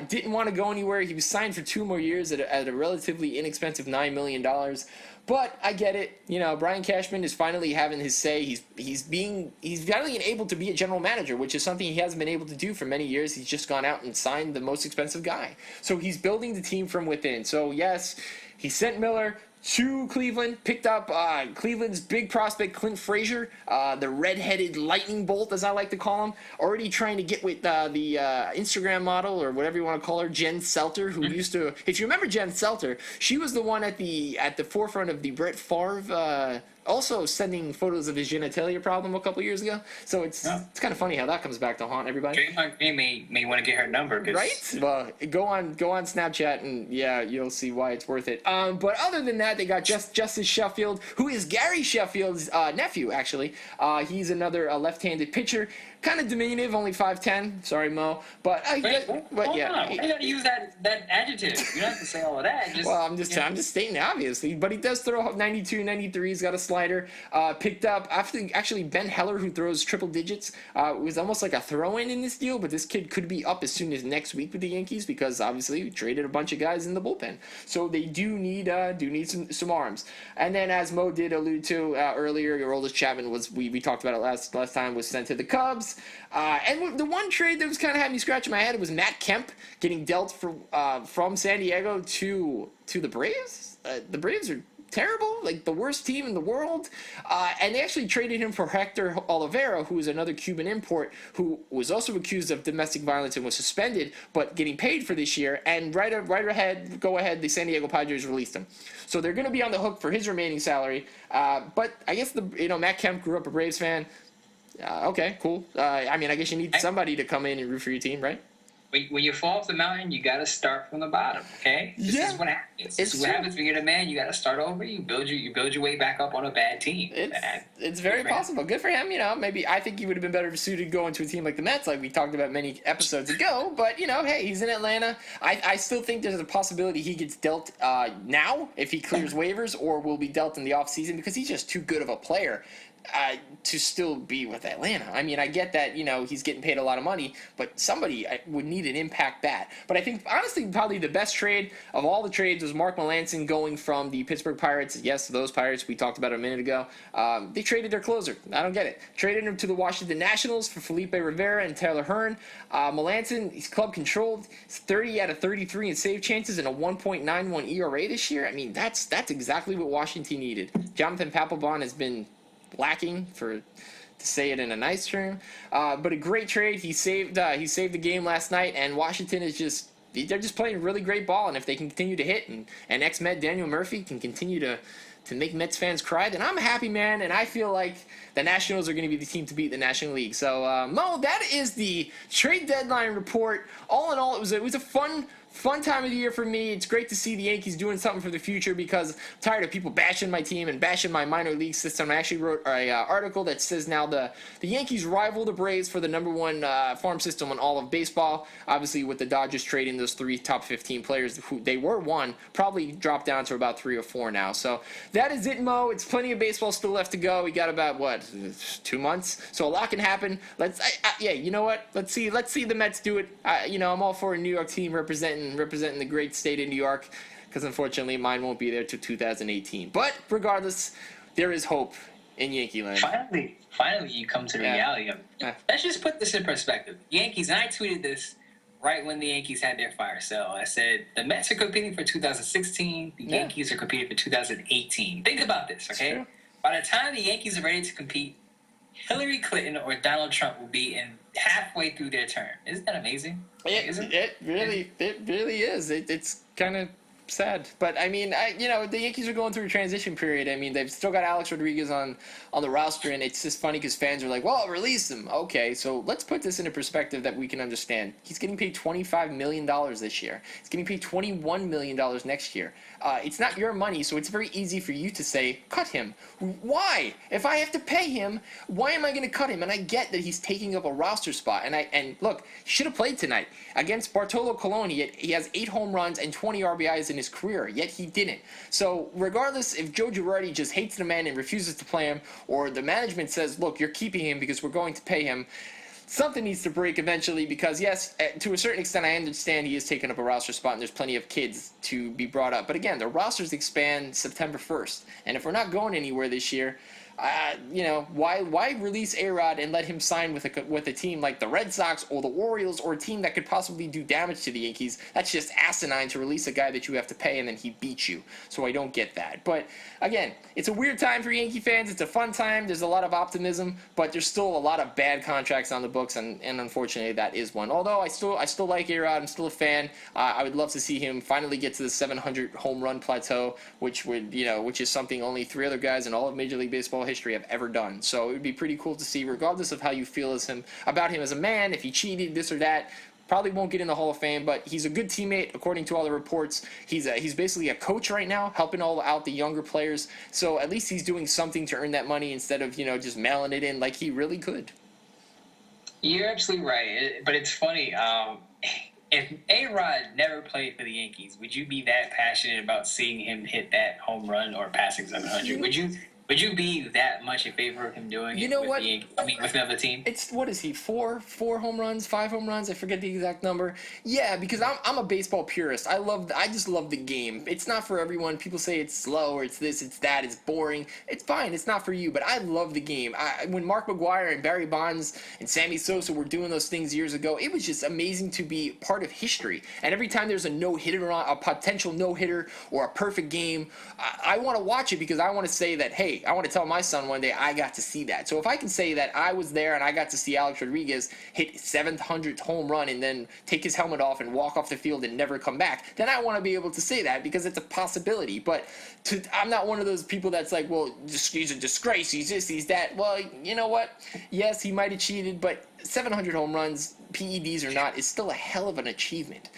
Didn't want to go anywhere. He was signed for 2 more years at a relatively inexpensive $9 million. But I get it. You know, Brian Cashman is finally having his say. He's finally able to be a general manager, which is something he hasn't been able to do for many years. He's just gone out and signed the most expensive guy. So he's building the team from within. So yes, he sent Miller to Cleveland, picked up Cleveland's big prospect Clint Frazier, the red-headed lightning bolt, as I like to call him, already trying to get with the Instagram model, or whatever you want to call her, Jen Selter, who used to, if you remember Jen Selter, she was the one at the forefront of the Brett Favre also sending photos of his genitalia problem a couple years ago. So it's kind of funny how that comes back to haunt everybody. Draymond Green may want to get her number. Right? Well, go on Snapchat and yeah, you'll see why it's worth it. But other than that, they got Justice Sheffield, who is Gary Sheffield's nephew, actually. He's another left-handed pitcher. Kind of diminutive, only 5'10". Sorry, Mo. But hold on. Why you gotta use that adjective? You don't have to say all of that. Well, I'm just stating obviously. But he does throw 92, 93. He's got a slider. Picked up actually Ben Heller, who throws triple digits. It was almost like a throw-in this deal. But this kid could be up as soon as next week with the Yankees because obviously we traded a bunch of guys in the bullpen. So they do need some arms. And then as Mo did allude to earlier, your oldest Chapman was we talked about it last time, was sent to the Cubs. And the one trade that was kind of had me scratching my head was Matt Kemp getting dealt from San Diego to the Braves. The Braves are terrible, like the worst team in the world. And they actually traded him for Hector Olivera, who is another Cuban import who was also accused of domestic violence and was suspended, but getting paid for this year. And right ahead, the San Diego Padres released him. So they're going to be on the hook for his remaining salary. But I guess Matt Kemp grew up a Braves fan. Okay, cool. I guess you need somebody to come in and root for your team, right? When you fall off the mountain, you got to start from the bottom, okay? This is what happens. This is what happens when you're the man. You got to start over. You build your way back up on a bad team. It's very possible. Good for him. Maybe I think he would have been better suited going to a team like the Mets, like we talked about many episodes ago. But, hey, he's in Atlanta. I still think there's a possibility he gets dealt now if he clears waivers, or will be dealt in the offseason because he's just too good of a player to still be with Atlanta. I get that, he's getting paid a lot of money, but somebody would need an impact bat. But I think, honestly, probably the best trade of all the trades was Mark Melancon going from the Pittsburgh Pirates. Yes, those Pirates we talked about a minute ago. They traded their closer. I don't get it. Traded him to the Washington Nationals for Felipe Rivera and Taylor Hearn. Melancon, he's club controlled. He's 30 out of 33 in save chances and a 1.91 ERA this year. That's exactly what Washington needed. Jonathan Papelbon has been lacking, to say it in a nice term, but a great trade. He saved the game last night, and Washington is they're just playing really great ball. And if they can continue to hit, and ex-Met Daniel Murphy can continue to make Mets fans cry, then I'm a happy man, and I feel like the Nationals are going to be the team to beat the National League. So Mo, that is the trade deadline report. All in all, it was a fun time of the year for me. It's great to see the Yankees doing something for the future because I'm tired of people bashing my team and bashing my minor league system. I actually wrote an article that says now the Yankees rival the Braves for the number one farm system in all of baseball. Obviously, with the Dodgers trading those 3 top 15 players, who they were one, probably dropped down to about 3 or 4 now. So that is it, Mo. It's plenty of baseball still left to go. We got about 2 months, so a lot can happen. You know what? Let's see the Mets do it. I'm all for a New York team representing the great state of New York, because unfortunately mine won't be there till 2018. But regardless, there is hope in Yankee land. Finally, you come to the reality of it. Let's just put this in perspective. Yankees, and I tweeted this right when the Yankees had their fire sale. I said the Mets are competing for 2016. The Yankees are competing for 2018. Think about this, okay? By the time the Yankees are ready to compete, Hillary Clinton or Donald Trump will be in halfway through their term. Isn't that amazing? It really is. It's kind of sad. But I mean, the Yankees are going through a transition period. I mean, they've still got Alex Rodriguez on the roster, and it's just funny because fans are like, "Well, release him." Okay, so let's put this into perspective that we can understand. He's getting paid $25 million this year. He's getting paid $21 million next year. It's not your money, so it's very easy for you to say, cut him. Why? If I have to pay him, why am I going to cut him? And I get that he's taking up a roster spot. And look, he should have played tonight. Against Bartolo Colon, he has 8 home runs and 20 RBIs in his career, yet he didn't. So regardless if Joe Girardi just hates the man and refuses to play him, or the management says, look, you're keeping him because we're going to pay him, something needs to break eventually because, yes, to a certain extent, I understand he is taking up a roster spot and there's plenty of kids to be brought up. But again, the rosters expand September 1st. And if we're not going anywhere this year, why release A-Rod and let him sign with a team like the Red Sox or the Orioles or a team that could possibly do damage to the Yankees? That's just asinine to release a guy that you have to pay and then he beats you. So I don't get that. But again, it's a weird time for Yankee fans. It's a fun time. There's a lot of optimism, but there's still a lot of bad contracts on the books, and unfortunately that is one. Although I still like A-Rod. I'm still a fan. I would love to see him finally get to the 700 home run plateau, which is something only 3 other guys in all of Major League Baseball history have ever done. So it would be pretty cool to see, regardless of how you feel about him as a man, if he cheated, this or that. Probably won't get in the Hall of Fame, but he's a good teammate according to all the reports. He's basically a coach right now, helping all out the younger players. So at least he's doing something to earn that money instead of just mailing it in like he really could. You're absolutely right, but it's funny. If A-Rod never played for the Yankees, would you be that passionate about seeing him hit that home run or passing 700? Would you be that much in favor of him doing it with the Yankees, with another team? It's, what is he, 4 home runs, 5 home runs? I forget the exact number. Yeah, because I'm a baseball purist. I just love the game. It's not for everyone. People say it's slow or it's this, it's that, it's boring. It's fine. It's not for you, but I love the game. When Mark McGwire and Barry Bonds and Sammy Sosa were doing those things years ago, it was just amazing to be part of history. And every time there's a no-hitter, a potential no-hitter or a perfect game, I want to watch it because I want to say that, hey, I want to tell my son one day I got to see that. So if I can say that I was there and I got to see Alex Rodriguez hit 700th home run and then take his helmet off and walk off the field and never come back, then I want to be able to say that because it's a possibility. But I'm not one of those people that's like, well, he's a disgrace, he's this, he's that. Well, you know what? Yes, he might have cheated, but 700 home runs, PEDs or not, is still a hell of an achievement.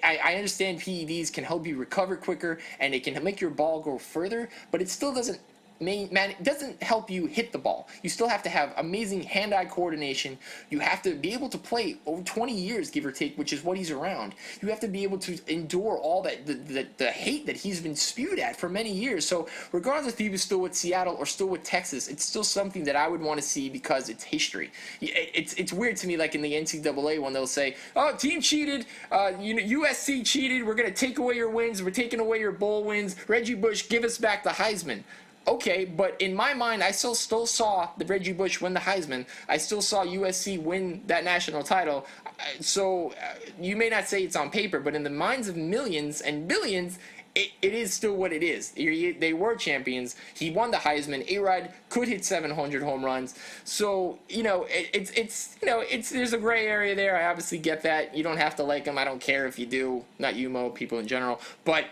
I understand PEDs can help you recover quicker and it can make your ball go further, but it still doesn't it doesn't help you hit the ball. You still have to have amazing hand-eye coordination. You have to be able to play over 20 years, give or take, which is what he's around. You have to be able to endure all that the hate that he's been spewed at for many years. So regardless if he was still with Seattle or still with Texas, it's still something that I would want to see because it's history. It's weird to me, like in the NCAA when they'll say, oh, team cheated, USC cheated, we're going to take away your wins, we're taking away your bowl wins, Reggie Bush, give us back the Heisman. Okay, but in my mind, I still saw the Reggie Bush win the Heisman. I still saw USC win that national title. So you may not say it's on paper, but in the minds of millions and billions, it is still what it is. They were champions. He won the Heisman. A-Rod could hit 700 home runs. So there's a gray area there. I obviously get that. You don't have to like him. I don't care if you do. Not you, Mo, people in general. But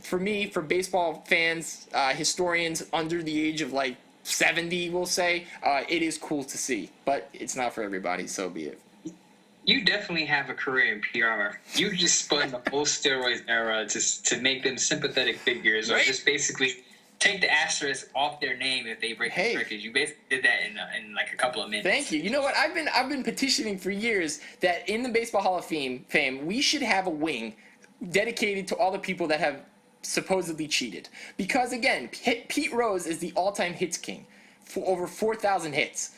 for me, for baseball fans, historians under the age of like 70, we'll say, it is cool to see. But it's not for everybody, so be it. You definitely have a career in PR. You just spun the whole steroids era to make them sympathetic figures, right? Or just basically take the asterisk off their name if they break the records. You basically did that in like a couple of minutes. Thank you. You know what? I've been petitioning for years that in the Baseball Hall of Fame, we should have a wing dedicated to all the people that have supposedly cheated. Because again, Pete Rose is the all-time hits king for over 4,000 hits.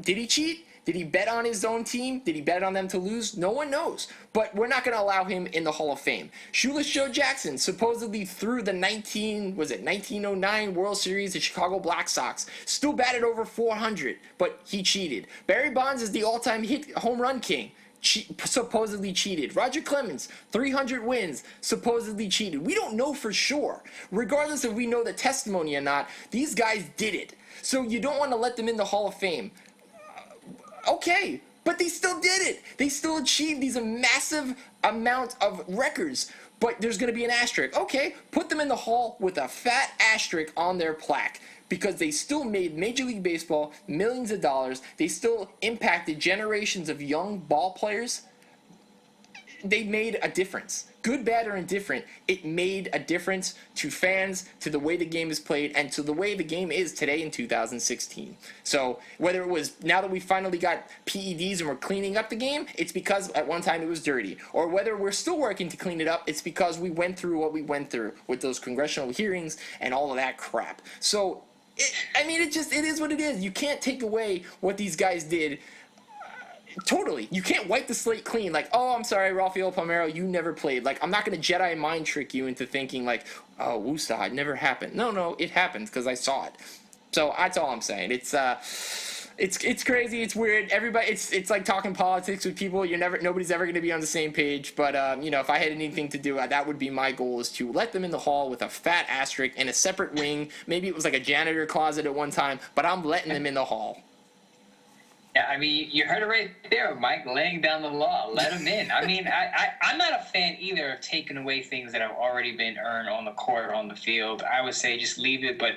Did he cheat? Did he bet on his own team? Did he bet on them to lose? No one knows. But we're not going to allow him in the Hall of Fame. Shoeless Joe Jackson supposedly threw the 1909 World Series, the Chicago Black Sox. Still batted over 400, but he cheated. Barry Bonds is the all-time home run king. Supposedly cheated. Roger Clemens, 300 wins, supposedly cheated. We don't know for sure. Regardless if we know the testimony or not, these guys did it. So you don't want to let them in the Hall of Fame. Okay, but they still did it. They still achieved these massive amount of records. but there's going to be an asterisk. Okay, put them in the hall with a fat asterisk on their plaque, because they still made Major League Baseball millions of dollars. They still impacted generations of young ball players. They made a difference. Good, bad, or indifferent, it made a difference to fans, to the way the game is played, and to the way the game is today in 2016. So whether it was now that we finally got PEDs and we're cleaning up the game, it's because at one time it was dirty. Or whether we're still working to clean it up, it's because we went through what we went through with those congressional hearings and all of that crap. So, it is what it is. You can't take away what these guys did. Totally. You can't wipe the slate clean. Like, oh, I'm sorry, Rafael Palmeiro, you never played. Like, I'm not going to Jedi mind trick you into thinking, like, oh, woosah, it never happened. No, it happened because I saw it. So that's all I'm saying. It's crazy. It's weird. Everybody, it's like talking politics with people. Nobody's ever going to be on the same page. But if I had anything to do, that would be my goal, is to let them in the hall with a fat asterisk and a separate wing. Maybe it was like a janitor closet at one time, but I'm letting them in the hall. Yeah, you heard it right there, Mike, laying down the law. Let him in. I'm not a fan either of taking away things that have already been earned on the court or on the field. I would say just leave it, but,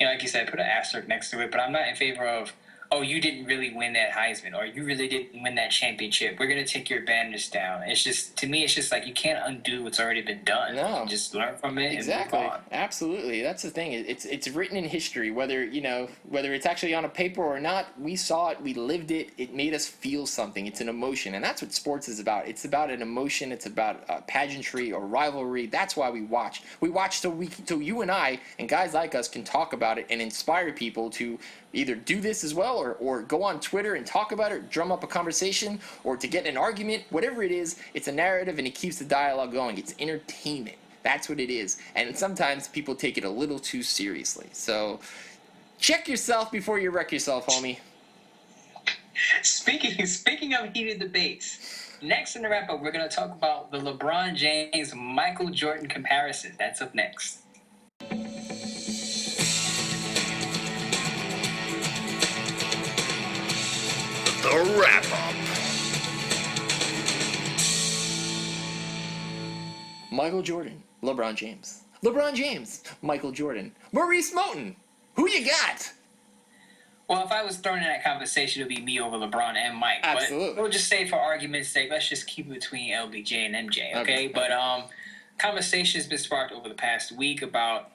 like you said, put an asterisk next to it. But I'm not in favor of, oh, you didn't really win that Heisman, or you really didn't win that championship. We're going to take your banners down. It's just, to me, it's just like you can't undo what's already been done. No. Just learn from it exactly. And move on. Absolutely. That's the thing. It's written in history, whether it's actually on a paper or not. We saw it. We lived it. It made us feel something. It's an emotion. And that's what sports is about. It's about an emotion. It's about pageantry or rivalry. That's why we watch. We watch so you and I and guys like us can talk about it and inspire people to either do this as well or go on Twitter and talk about it, drum up a conversation, or to get in an argument. Whatever it is, it's a narrative and it keeps the dialogue going. It's entertainment. That's what it is. And sometimes people take it a little too seriously. So check yourself before you wreck yourself, homie. Speaking of heated debates, next in the wrap-up, we're going to talk about the LeBron James-Michael Jordan comparison. That's up next. The wrap-up. Michael Jordan, LeBron James. LeBron James, Michael Jordan. Maurice Moten, who you got? Well, if I was thrown in that conversation, it would be me over LeBron and Mike. Absolutely. But we'll just say, for argument's sake, let's just keep it between LBJ and MJ, okay? But conversation has been sparked over the past week about,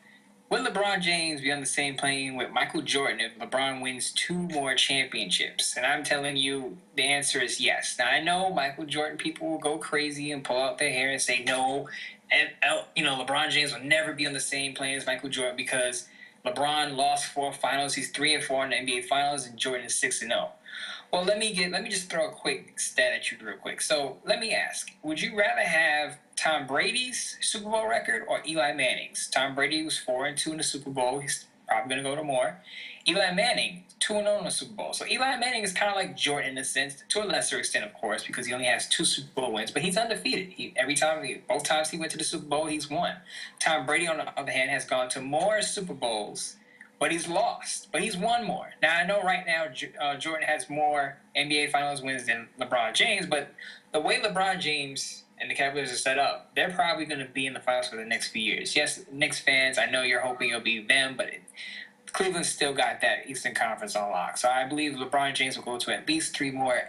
will LeBron James be on the same plane with Michael Jordan if LeBron wins 2 more championships? And I'm telling you, the answer is yes. Now, I know Michael Jordan people will go crazy and pull out their hair and say no. And, LeBron James will never be on the same plane as Michael Jordan because LeBron lost 4 finals. He's 3-4 in the NBA Finals, and Jordan is 6-0. Well, let me just throw a quick stat at you real quick. So let me ask, would you rather have Tom Brady's Super Bowl record or Eli Manning's? Tom Brady was 4-2 in the Super Bowl. He's probably going to go to more. Eli Manning, 2-0 in the Super Bowl. So Eli Manning is kind of like Jordan in a sense, to a lesser extent, of course, because he only has 2 Super Bowl wins, but he's undefeated. Both times he went to the Super Bowl, he's won. Tom Brady, on the other hand, has gone to more Super Bowls, but he's lost. But he's won more. Now, I know right now Jordan has more NBA Finals wins than LeBron James, but the way LeBron James and the Cavaliers are set up, they're probably going to be in the finals for the next few years. Yes, Knicks fans, I know you're hoping it'll be them, but Cleveland still got that Eastern Conference on lock. So I believe LeBron James will go to at least 3 more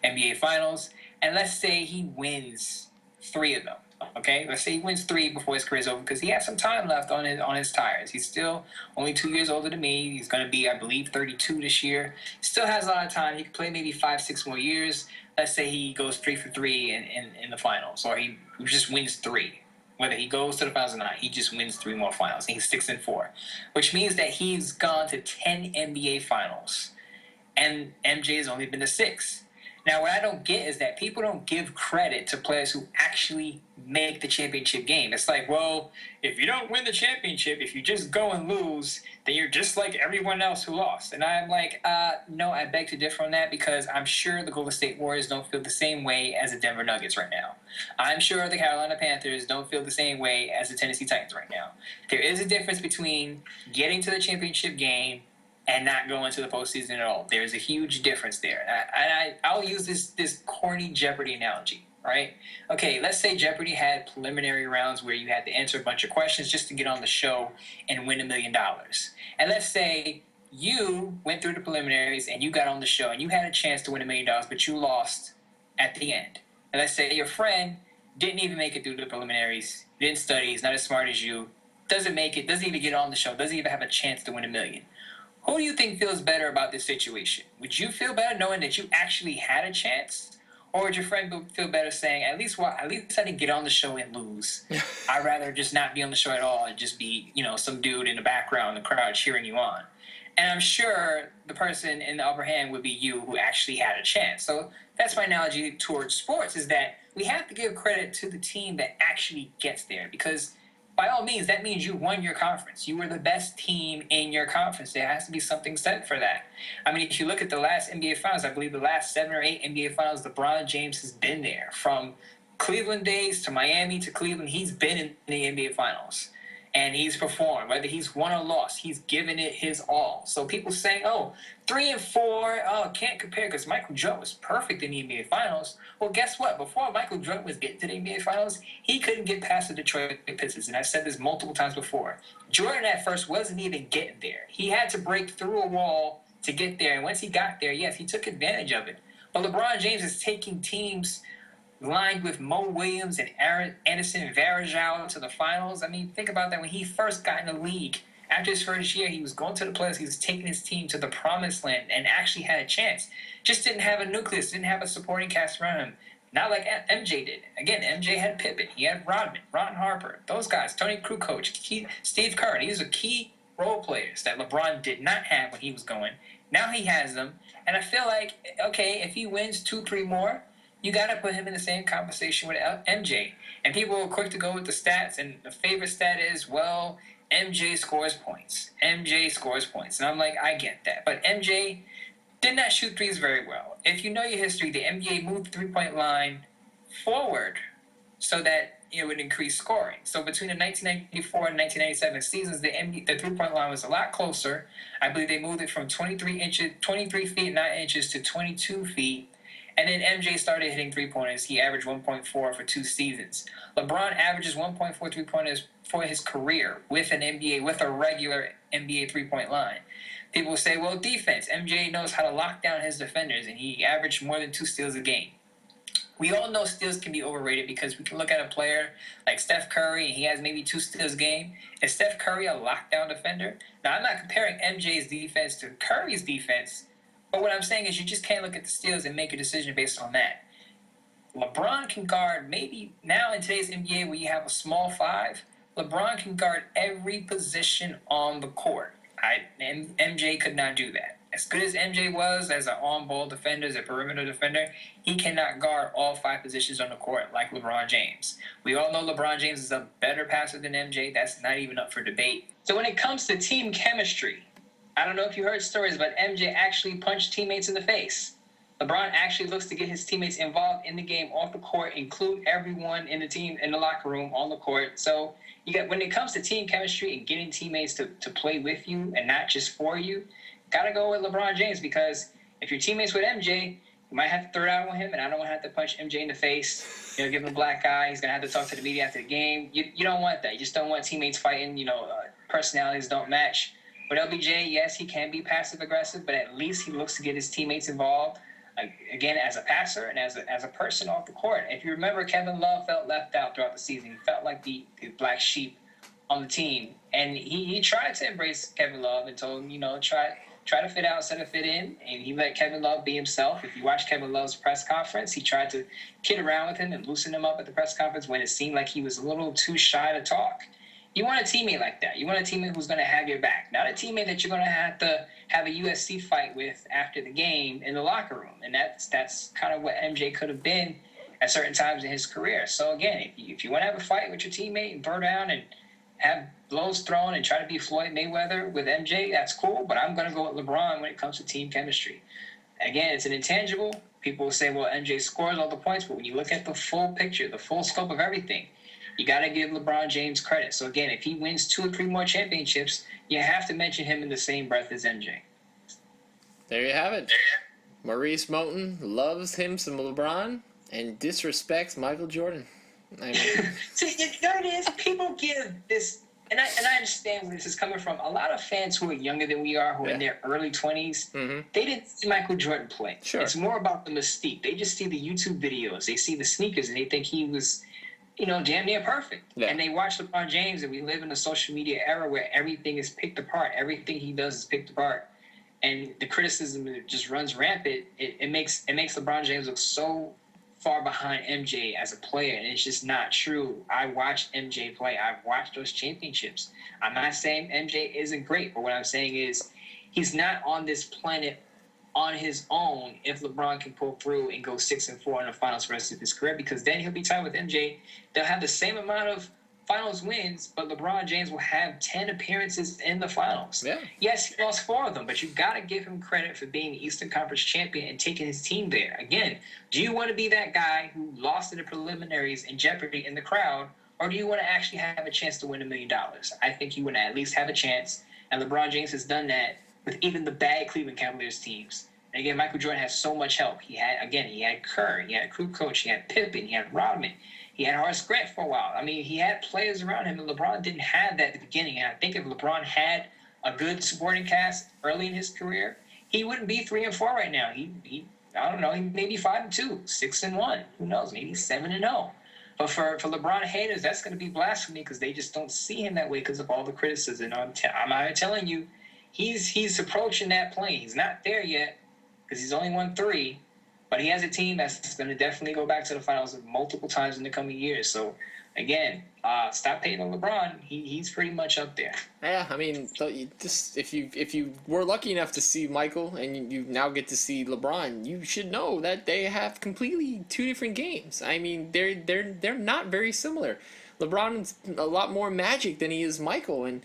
NBA Finals. And let's say he wins 3 of them. Okay, let's say he wins 3 before his career's over because he has some time left on his tires. He's still only 2 years older than me. He's going to be, I believe, 32 this year. Still has a lot of time. He could play maybe 5-6 more years. Let's say he goes 3 for 3 in the finals, or he just wins 3. Whether he goes to the finals or not, he just wins 3 more finals. He's 6-4, which means that he's gone to 10 NBA finals, and MJ has only been to 6. Now, what I don't get is that people don't give credit to players who actually make the championship game. It's like, well, if you don't win the championship, if you just go and lose, then you're just like everyone else who lost. And I'm like, no, I beg to differ on that because I'm sure the Golden State Warriors don't feel the same way as the Denver Nuggets right now. I'm sure the Carolina Panthers don't feel the same way as the Tennessee Titans right now. There is a difference between getting to the championship game and not going to the postseason at all. There's a huge difference there. I'll use this corny Jeopardy analogy. right? Okay, let's say Jeopardy had preliminary rounds where you had to answer a bunch of questions just to get on the show and win $1 million. And let's say you went through the preliminaries and you got on the show and you had a chance to win $1 million, but you lost at the end. And let's say your friend didn't even make it through the preliminaries, didn't study, he's not as smart as you, doesn't make it, doesn't even get on the show, doesn't even have a chance to win $1 million. Who do you think feels better about this situation? Would you feel better knowing that you actually had a chance? Or would your friend feel better saying, at least I didn't get on the show and lose. I'd rather just not be on the show at all and just be, some dude in the background, the crowd cheering you on. And I'm sure the person in the upper hand would be you who actually had a chance. So that's my analogy towards sports, is that we have to give credit to the team that actually gets there, because by all means, that means you won your conference. You were the best team in your conference. There has to be something said for that. I mean, if you look at the last NBA Finals, I believe the last 7 or 8 NBA Finals, LeBron James has been there. From Cleveland days to Miami to Cleveland, he's been in the NBA Finals. And he's performed. Whether he's won or lost, he's given it his all. So people saying, 3 and 4, can't compare because Michael Jordan was perfect in the NBA Finals. Well, guess what? Before Michael Jordan was getting to the NBA Finals, he couldn't get past the Detroit Pistons. And I've said this multiple times before. Jordan at first wasn't even getting there. He had to break through a wall to get there. And once he got there, yes, he took advantage of it. But LeBron James is taking teams lined with Mo Williams and Anderson Varejao to the finals. I mean, think about that. When he first got in the league, after his first year, he was going to the playoffs. He was taking his team to the promised land and actually had a chance. Just didn't have a nucleus, didn't have a supporting cast around him. Not like MJ did. Again, MJ had Pippen. He had Rodman, Ron Harper, those guys, Tony Kukoc, Steve Kerr. These are key role players that LeBron did not have when he was going. Now he has them. And I feel like, okay, if he wins 2-3 more, you got to put him in the same conversation with MJ. And people are quick to go with the stats, and the favorite stat is, MJ scores points. MJ scores points. And I'm like, I get that. But MJ did not shoot threes very well. If you know your history, the NBA moved the three-point line forward so that it would increase scoring. So between the 1994 and 1997 seasons, the three-point line was a lot closer. I believe they moved it from 23 feet 9 inches to 22 feet. And then MJ started hitting three-pointers. He averaged 1.4 for 2 seasons. LeBron averages 1.4 three-pointers for his career with a regular NBA three-point line. People say, well, defense. MJ knows how to lock down his defenders, and he averaged more than 2 steals a game. We all know steals can be overrated because we can look at a player like Steph Curry, and he has maybe 2 steals a game. Is Steph Curry a lockdown defender? Now, I'm not comparing MJ's defense to Curry's defense, but what I'm saying is you just can't look at the steals and make a decision based on that. LeBron can guard, maybe now in today's NBA where you have a small 5, LeBron can guard every position on the court. And MJ could not do that. As good as MJ was as an on-ball defender, as a perimeter defender, he cannot guard all 5 positions on the court like LeBron James. We all know LeBron James is a better passer than MJ. That's not even up for debate. So when it comes to team chemistry, I don't know if you heard stories, but MJ actually punched teammates in the face. LeBron actually looks to get his teammates involved in the game off the court, include everyone in the team in the locker room on the court. So when it comes to team chemistry and getting teammates to play with you and not just for you, gotta go with LeBron James, because if you're teammates with MJ, you might have to throw it out on him, and I don't want to have to punch MJ in the face, give him a black eye. He's gonna have to talk to the media after the game. You don't want that. You just don't want teammates fighting. Personalities don't match. But LBJ, yes, he can be passive-aggressive, but at least he looks to get his teammates involved, again, as a passer and as a person off the court. If you remember, Kevin Love felt left out throughout the season. He felt like the black sheep on the team. And he tried to embrace Kevin Love and told him, try to fit out instead of fit in. And he let Kevin Love be himself. If you watch Kevin Love's press conference, he tried to kid around with him and loosen him up at the press conference when it seemed like he was a little too shy to talk. You want a teammate like that. You want a teammate who's going to have your back, not a teammate that you're going to have a UFC fight with after the game in the locker room. And that's kind of what MJ could have been at certain times in his career. So, again, if you want to have a fight with your teammate and throw down and have blows thrown and try to be Floyd Mayweather with MJ, that's cool. But I'm going to go with LeBron when it comes to team chemistry. Again, it's an intangible. People will say, well, MJ scores all the points. But when you look at the full picture, the full scope of everything, you got to give LeBron James credit. So, again, if he wins 2 or 3 more championships, you have to mention him in the same breath as MJ. There you have it. Maurice Moten loves him some LeBron, And disrespects Michael Jordan. I mean, See, you know it is. People give this, and I understand where this is coming from. A lot of fans who are younger than we are, who are in their early 20s, they didn't see Michael Jordan play. Sure. It's more about the mystique. They just see the YouTube videos. They see the sneakers, and they think he was, damn near perfect. Yeah. And they watch LeBron James, and we live in a social media era where everything is picked apart. Everything he does is picked apart. And the criticism just runs rampant. It makes LeBron James look so far behind MJ as a player, and it's just not true. I watched MJ play. I've watched those championships. I'm not saying MJ isn't great, but what I'm saying is he's not on this planet on his own if LeBron can pull through and go 6-4 in the finals for the rest of his career, because then he'll be tied with MJ. They'll have the same amount of finals wins, but LeBron James will have 10 appearances in the finals. Yeah. Yes, he lost 4 of them, but you got to give him credit for being the Eastern Conference champion and taking his team there. Again, do you want to be that guy who lost in the preliminaries in jeopardy in the crowd, or do you want to actually have a chance to win $1 million? I think you want to at least have a chance, and LeBron James has done that with even the bad Cleveland Cavaliers teams. And again, Michael Jordan has so much help. He had Kerr, he had a crew coach, he had Pippen, he had Rodman. He had Horace Grant for a while. I mean, he had players around him, and LeBron didn't have that at the beginning. And I think if LeBron had a good supporting cast early in his career, he wouldn't be 3-4 right now. He I don't know, he may be 5-2, 6-1. Who knows? Maybe 7-0. But for LeBron haters, that's going to be blasphemy because they just don't see him that way because of all the criticism. I'm telling you, he's approaching that plane. He's not there yet because he's only won 3. But he has a team that's going to definitely go back to the finals multiple times in the coming years. So, again, stop hating on LeBron. He's pretty much up there. Yeah, I mean, if you were lucky enough to see Michael and you now get to see LeBron, you should know that they have completely 2 different games. I mean, they're not very similar. LeBron's a lot more magic than he is Michael, and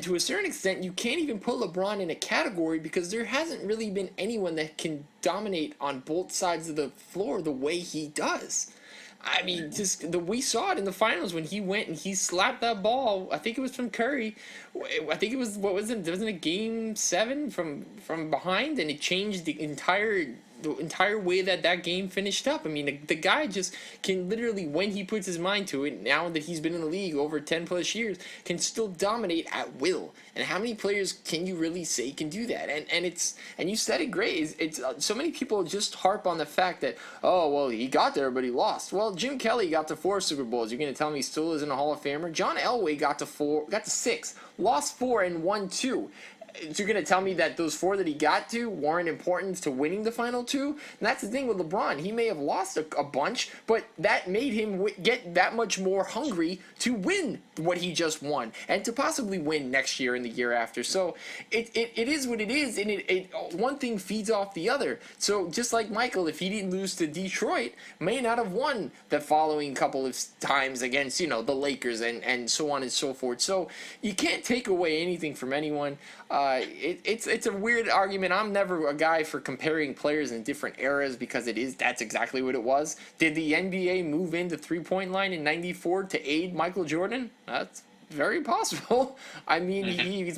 to a certain extent, you can't even put LeBron in a category because there hasn't really been anyone that can dominate on both sides of the floor the way he does. I mean, we saw it in the finals when he went and he slapped that ball. I think it was from Curry. I think it was, wasn't it Game 7 from behind, and it changed the entire way that game finished up. I mean, the guy just can literally, when he puts his mind to it, now that he's been in the league over 10 plus years, can still dominate at will. And how many players can you really say can do that? And you said it great. It's so many people just harp on the fact that, oh, well, he got there, but he lost. Well, Jim Kelly got to 4 Super Bowls. You're going to tell me he still isn't a Hall of Famer? John Elway got to 6, lost 4 and won 2. So you're going to tell me that those 4 that he got to weren't important to winning the final 2? And that's the thing with LeBron. He may have lost a bunch, but that made him get that much more hungry to win what he just won and to possibly win next year and the year after. So it is what it is, and one thing feeds off the other. So just like Michael, if he didn't lose to Detroit, may not have won the following couple of times against, the Lakers and so on and so forth. So you can't take away anything from anyone. It's a weird argument. I'm never a guy for comparing players in different eras because that's exactly what it was. Did the NBA move into 3-point line in '94 to aid Michael Jordan? That's very possible. I mean, he was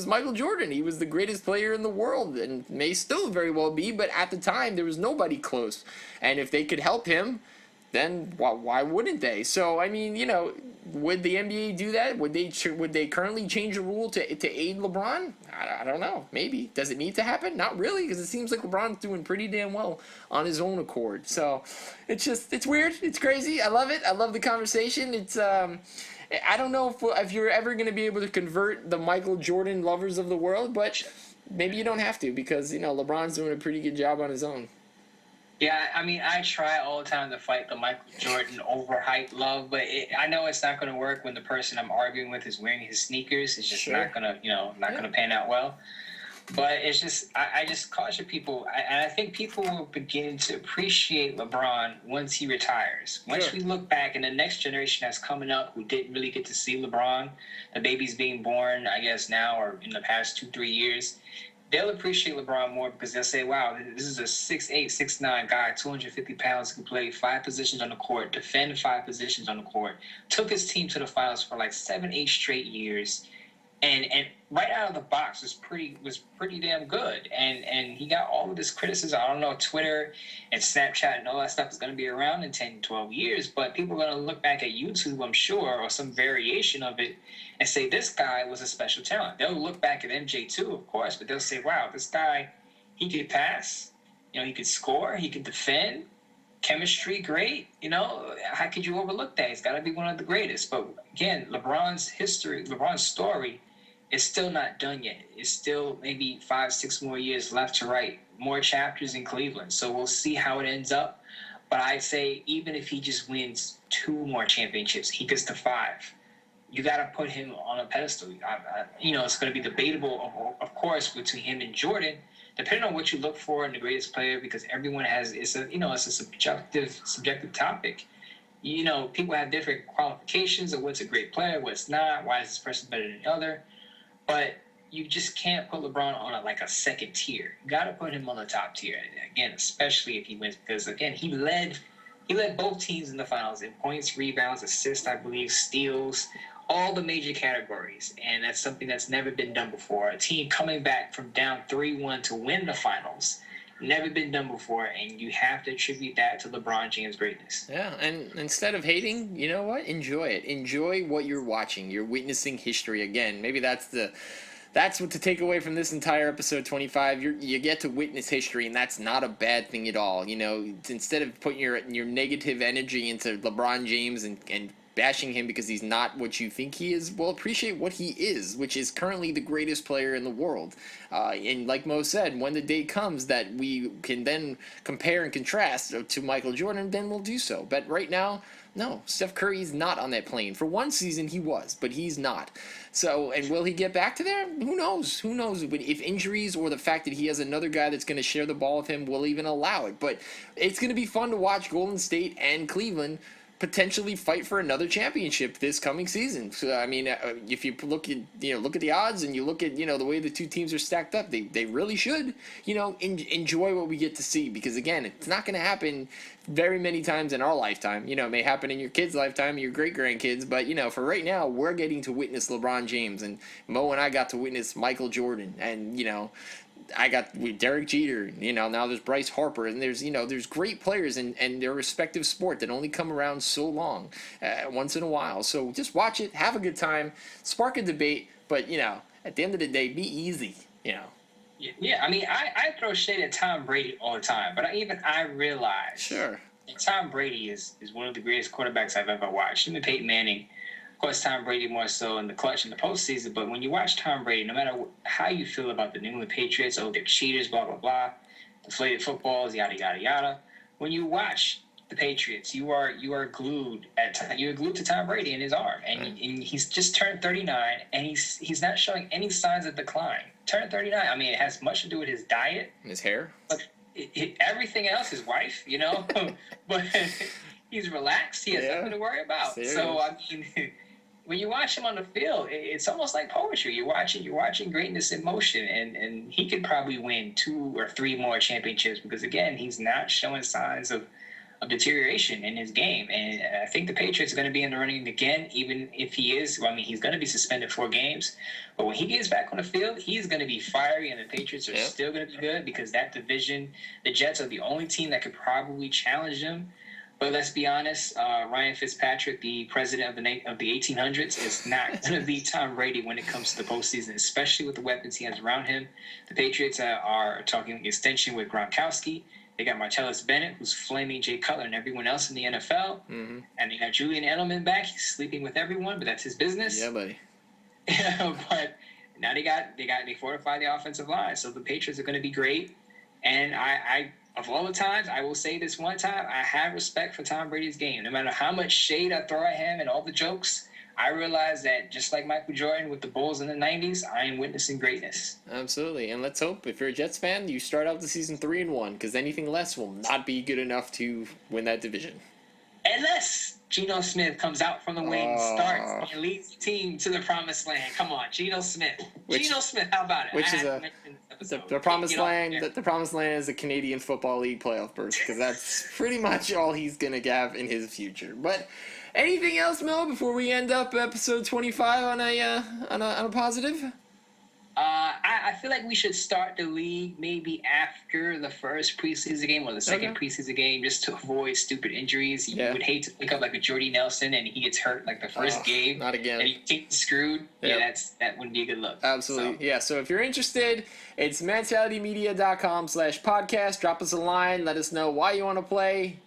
Michael Jordan. He was the greatest player in the world and may still very well be, but at the time there was nobody close. And if they could help him, then why wouldn't they? So, I mean, would the NBA do that? Would they currently change the rule to aid LeBron? I don't know. Maybe. Does it need to happen? Not really, because it seems like LeBron's doing pretty damn well on his own accord. So, it's weird. It's crazy. I love it. I love the conversation. It's I don't know if you're ever going to be able to convert the Michael Jordan lovers of the world, but maybe you don't have to because, LeBron's doing a pretty good job on his own. Yeah, I mean, I try all the time to fight the Michael Jordan overhyped love, but I know it's not going to work when the person I'm arguing with is wearing his sneakers. It's just not going to, going to pan out well. But it's just, I just caution people, and I think people will begin to appreciate LeBron once he retires. Once we look back, and the next generation that's coming up who didn't really get to see LeBron, the baby's being born, I guess now or in the past 2-3 years, they'll appreciate LeBron more because they'll say, wow, this is a 6'8", 6'9" guy, 250 pounds, who played 5 positions on the court, defended 5 positions on the court, took his team to the finals for like 7-8 straight years. and right out of the box was pretty damn good. And he got all of this criticism. I don't know, Twitter and Snapchat and all that stuff is going to be around in 10, 12 years, but people are going to look back at YouTube, I'm sure, or some variation of it, and say this guy was a special talent. They'll look back at MJ too, of course, but they'll say, wow, this guy, he could pass, he could score, he could defend, chemistry great, how could you overlook that? He's got to be one of the greatest. But again, LeBron's story is still not done yet. It's still maybe 5-6 more years left to write, more chapters in Cleveland. So we'll see how it ends up. But I'd say even if he just wins 2 more championships, he gets to 5. You got to put him on a pedestal. It's going to be debatable, of course, between him and Jordan, depending on what you look for in the greatest player, because everyone has it's a subjective topic. People have different qualifications of what's a great player, what's not, why is this person better than the other. But you just can't put LeBron on a second tier. You got to put him on the top tier. Again, especially if he wins, because again, he led both teams in the finals in points, rebounds, assists, I believe, steals, all the major categories. And that's something that's never been done before. A team coming back from down 3-1 to win the finals. Never been done before, and you have to attribute that to LeBron James' greatness. Yeah, and instead of hating, you know what? Enjoy it. Enjoy what you're watching. You're witnessing history again. Maybe that's what to take away from this entire episode 25. You get to witness history, and that's not a bad thing at all. Instead of putting your negative energy into LeBron James and bashing him because he's not what you think he is, well, appreciate what he is, which is currently the greatest player in the world. And like Mo said, when the day comes that we can then compare and contrast to Michael Jordan, then we'll do so. But right now, no, Steph Curry's not on that plane. For one season, he was, but he's not. So, and will he get back to there? Who knows? Who knows? If injuries or the fact that he has another guy that's going to share the ball with him will even allow it. But it's going to be fun to watch Golden State and Cleveland potentially fight for another championship this coming season. So I mean, if you look at the odds and you look at the way the two teams are stacked up, they really should enjoy what we get to see, because again, it's not going to happen very many times in our lifetime. It may happen in your kids' lifetime, your great grandkids, but for right now, we're getting to witness LeBron James, and Mo and I got to witness Michael Jordan, and I got with Derek Jeter, now there's Bryce Harper, and there's great players in their respective sport that only come around so long, once in a while. So just watch it, have a good time, spark a debate, but, at the end of the day, be easy, Yeah, I mean, I throw shade at Tom Brady all the time, but I realize sure, that Tom Brady is one of the greatest quarterbacks I've ever watched. Him and Peyton Manning. Of course, Tom Brady more so in the clutch in the postseason, but when you watch Tom Brady, no matter how you feel about the New England Patriots, they're cheaters, blah, blah, blah, deflated footballs, yada, yada, yada. When you watch the Patriots, you are glued to Tom Brady in his arm, and he's just turned 39, and he's not showing any signs of decline. Turned 39. I mean, it has much to do with his diet, his hair, but everything else, his wife, but he's relaxed. He has nothing to worry about. Serious. So I mean. When you watch him on the field, it's almost like poetry. You're watching greatness in motion, and he could probably win 2 or 3 more championships, because again, he's not showing signs of deterioration in his game. And I think the Patriots are going to be in the running again, even if he is. Well, I mean, he's going to be suspended 4 games, but when he gets back on the field, he's going to be fiery, and the Patriots are still going to be good, because that division, the Jets are the only team that could probably challenge them. But let's be honest, Ryan Fitzpatrick, the president of the 1800s, is not going to beat Tom Brady when it comes to the postseason, especially with the weapons he has around him. The Patriots are talking extension with Gronkowski. They got Martellus Bennett, who's flaming Jay Cutler and everyone else in the NFL. Mm-hmm. And they got Julian Edelman back. He's sleeping with everyone, but that's his business. Yeah, buddy. But now they fortified the offensive line. So the Patriots are going to be great. And I of all the times, I will say this one time, I have respect for Tom Brady's game. No matter how much shade I throw at him and all the jokes, I realize that just like Michael Jordan with the Bulls in the 90s, I am witnessing greatness. Absolutely. And let's hope, if you're a Jets fan, you start out the season 3-1, because anything less will not be good enough to win that division. Unless Geno Smith comes out from the wings, starts, and leads the team to the promised land. Come on, Geno Smith. Geno Smith, how about it? Which is the promised land. The promised land is a Canadian Football League playoff berth, because that's pretty much all he's gonna have in his future. But Anything else, Mo, before we end up episode 25 on a positive? I feel like we should start the league maybe after the first preseason game or the second preseason game, just to avoid stupid injuries. You would hate to pick up like a Jordy Nelson and he gets hurt like the first game. Not again. And he gets screwed. Yep. Yeah, that wouldn't be a good look. Absolutely. So. Yeah, so if you're interested, it's mentalitymedia.com/podcast. Drop us a line. Let us know why you want to play,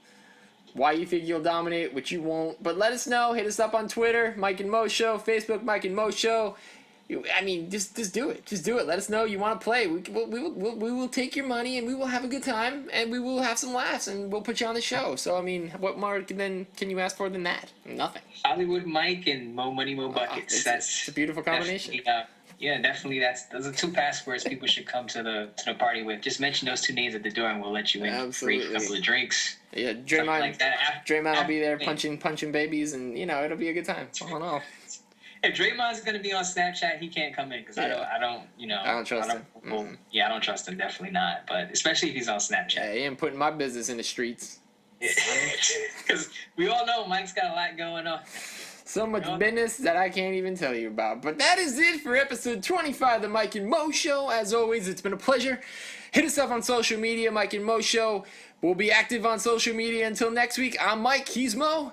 why you think you'll dominate, which you won't. But let us know. Hit us up on Twitter, Mike and Mo Show, Facebook, Mike and Mo Show. I mean, just do it. Just do it. Let us know you want to play. We will take your money and we will have a good time and we will have some laughs and we'll put you on the show. So I mean, what more can you ask for than that? Nothing. Hollywood Mike and Mo Money Mo Buckets. It's a beautiful combination. Yeah, definitely. Those are 2 passwords people should come to the party with. Just mention those 2 names at the door and we'll let you in. Absolutely. Free couple of drinks. Yeah, Draymond. Like that. Draymond will be there punching babies and it'll be a good time. I don't know. If Draymond's gonna be on Snapchat, he can't come in because I don't trust him. Yeah, I don't trust him. Definitely not. But especially if he's on Snapchat. Yeah, he ain't putting my business in the streets. Because we all know Mike's got a lot going on. So much business that I can't even tell you about. But that is it for episode 25 of the Mike and Mo Show. As always, it's been a pleasure. Hit us up on social media, Mike and Mo Show. We'll be active on social media until next week. I'm Mike. He's Mo.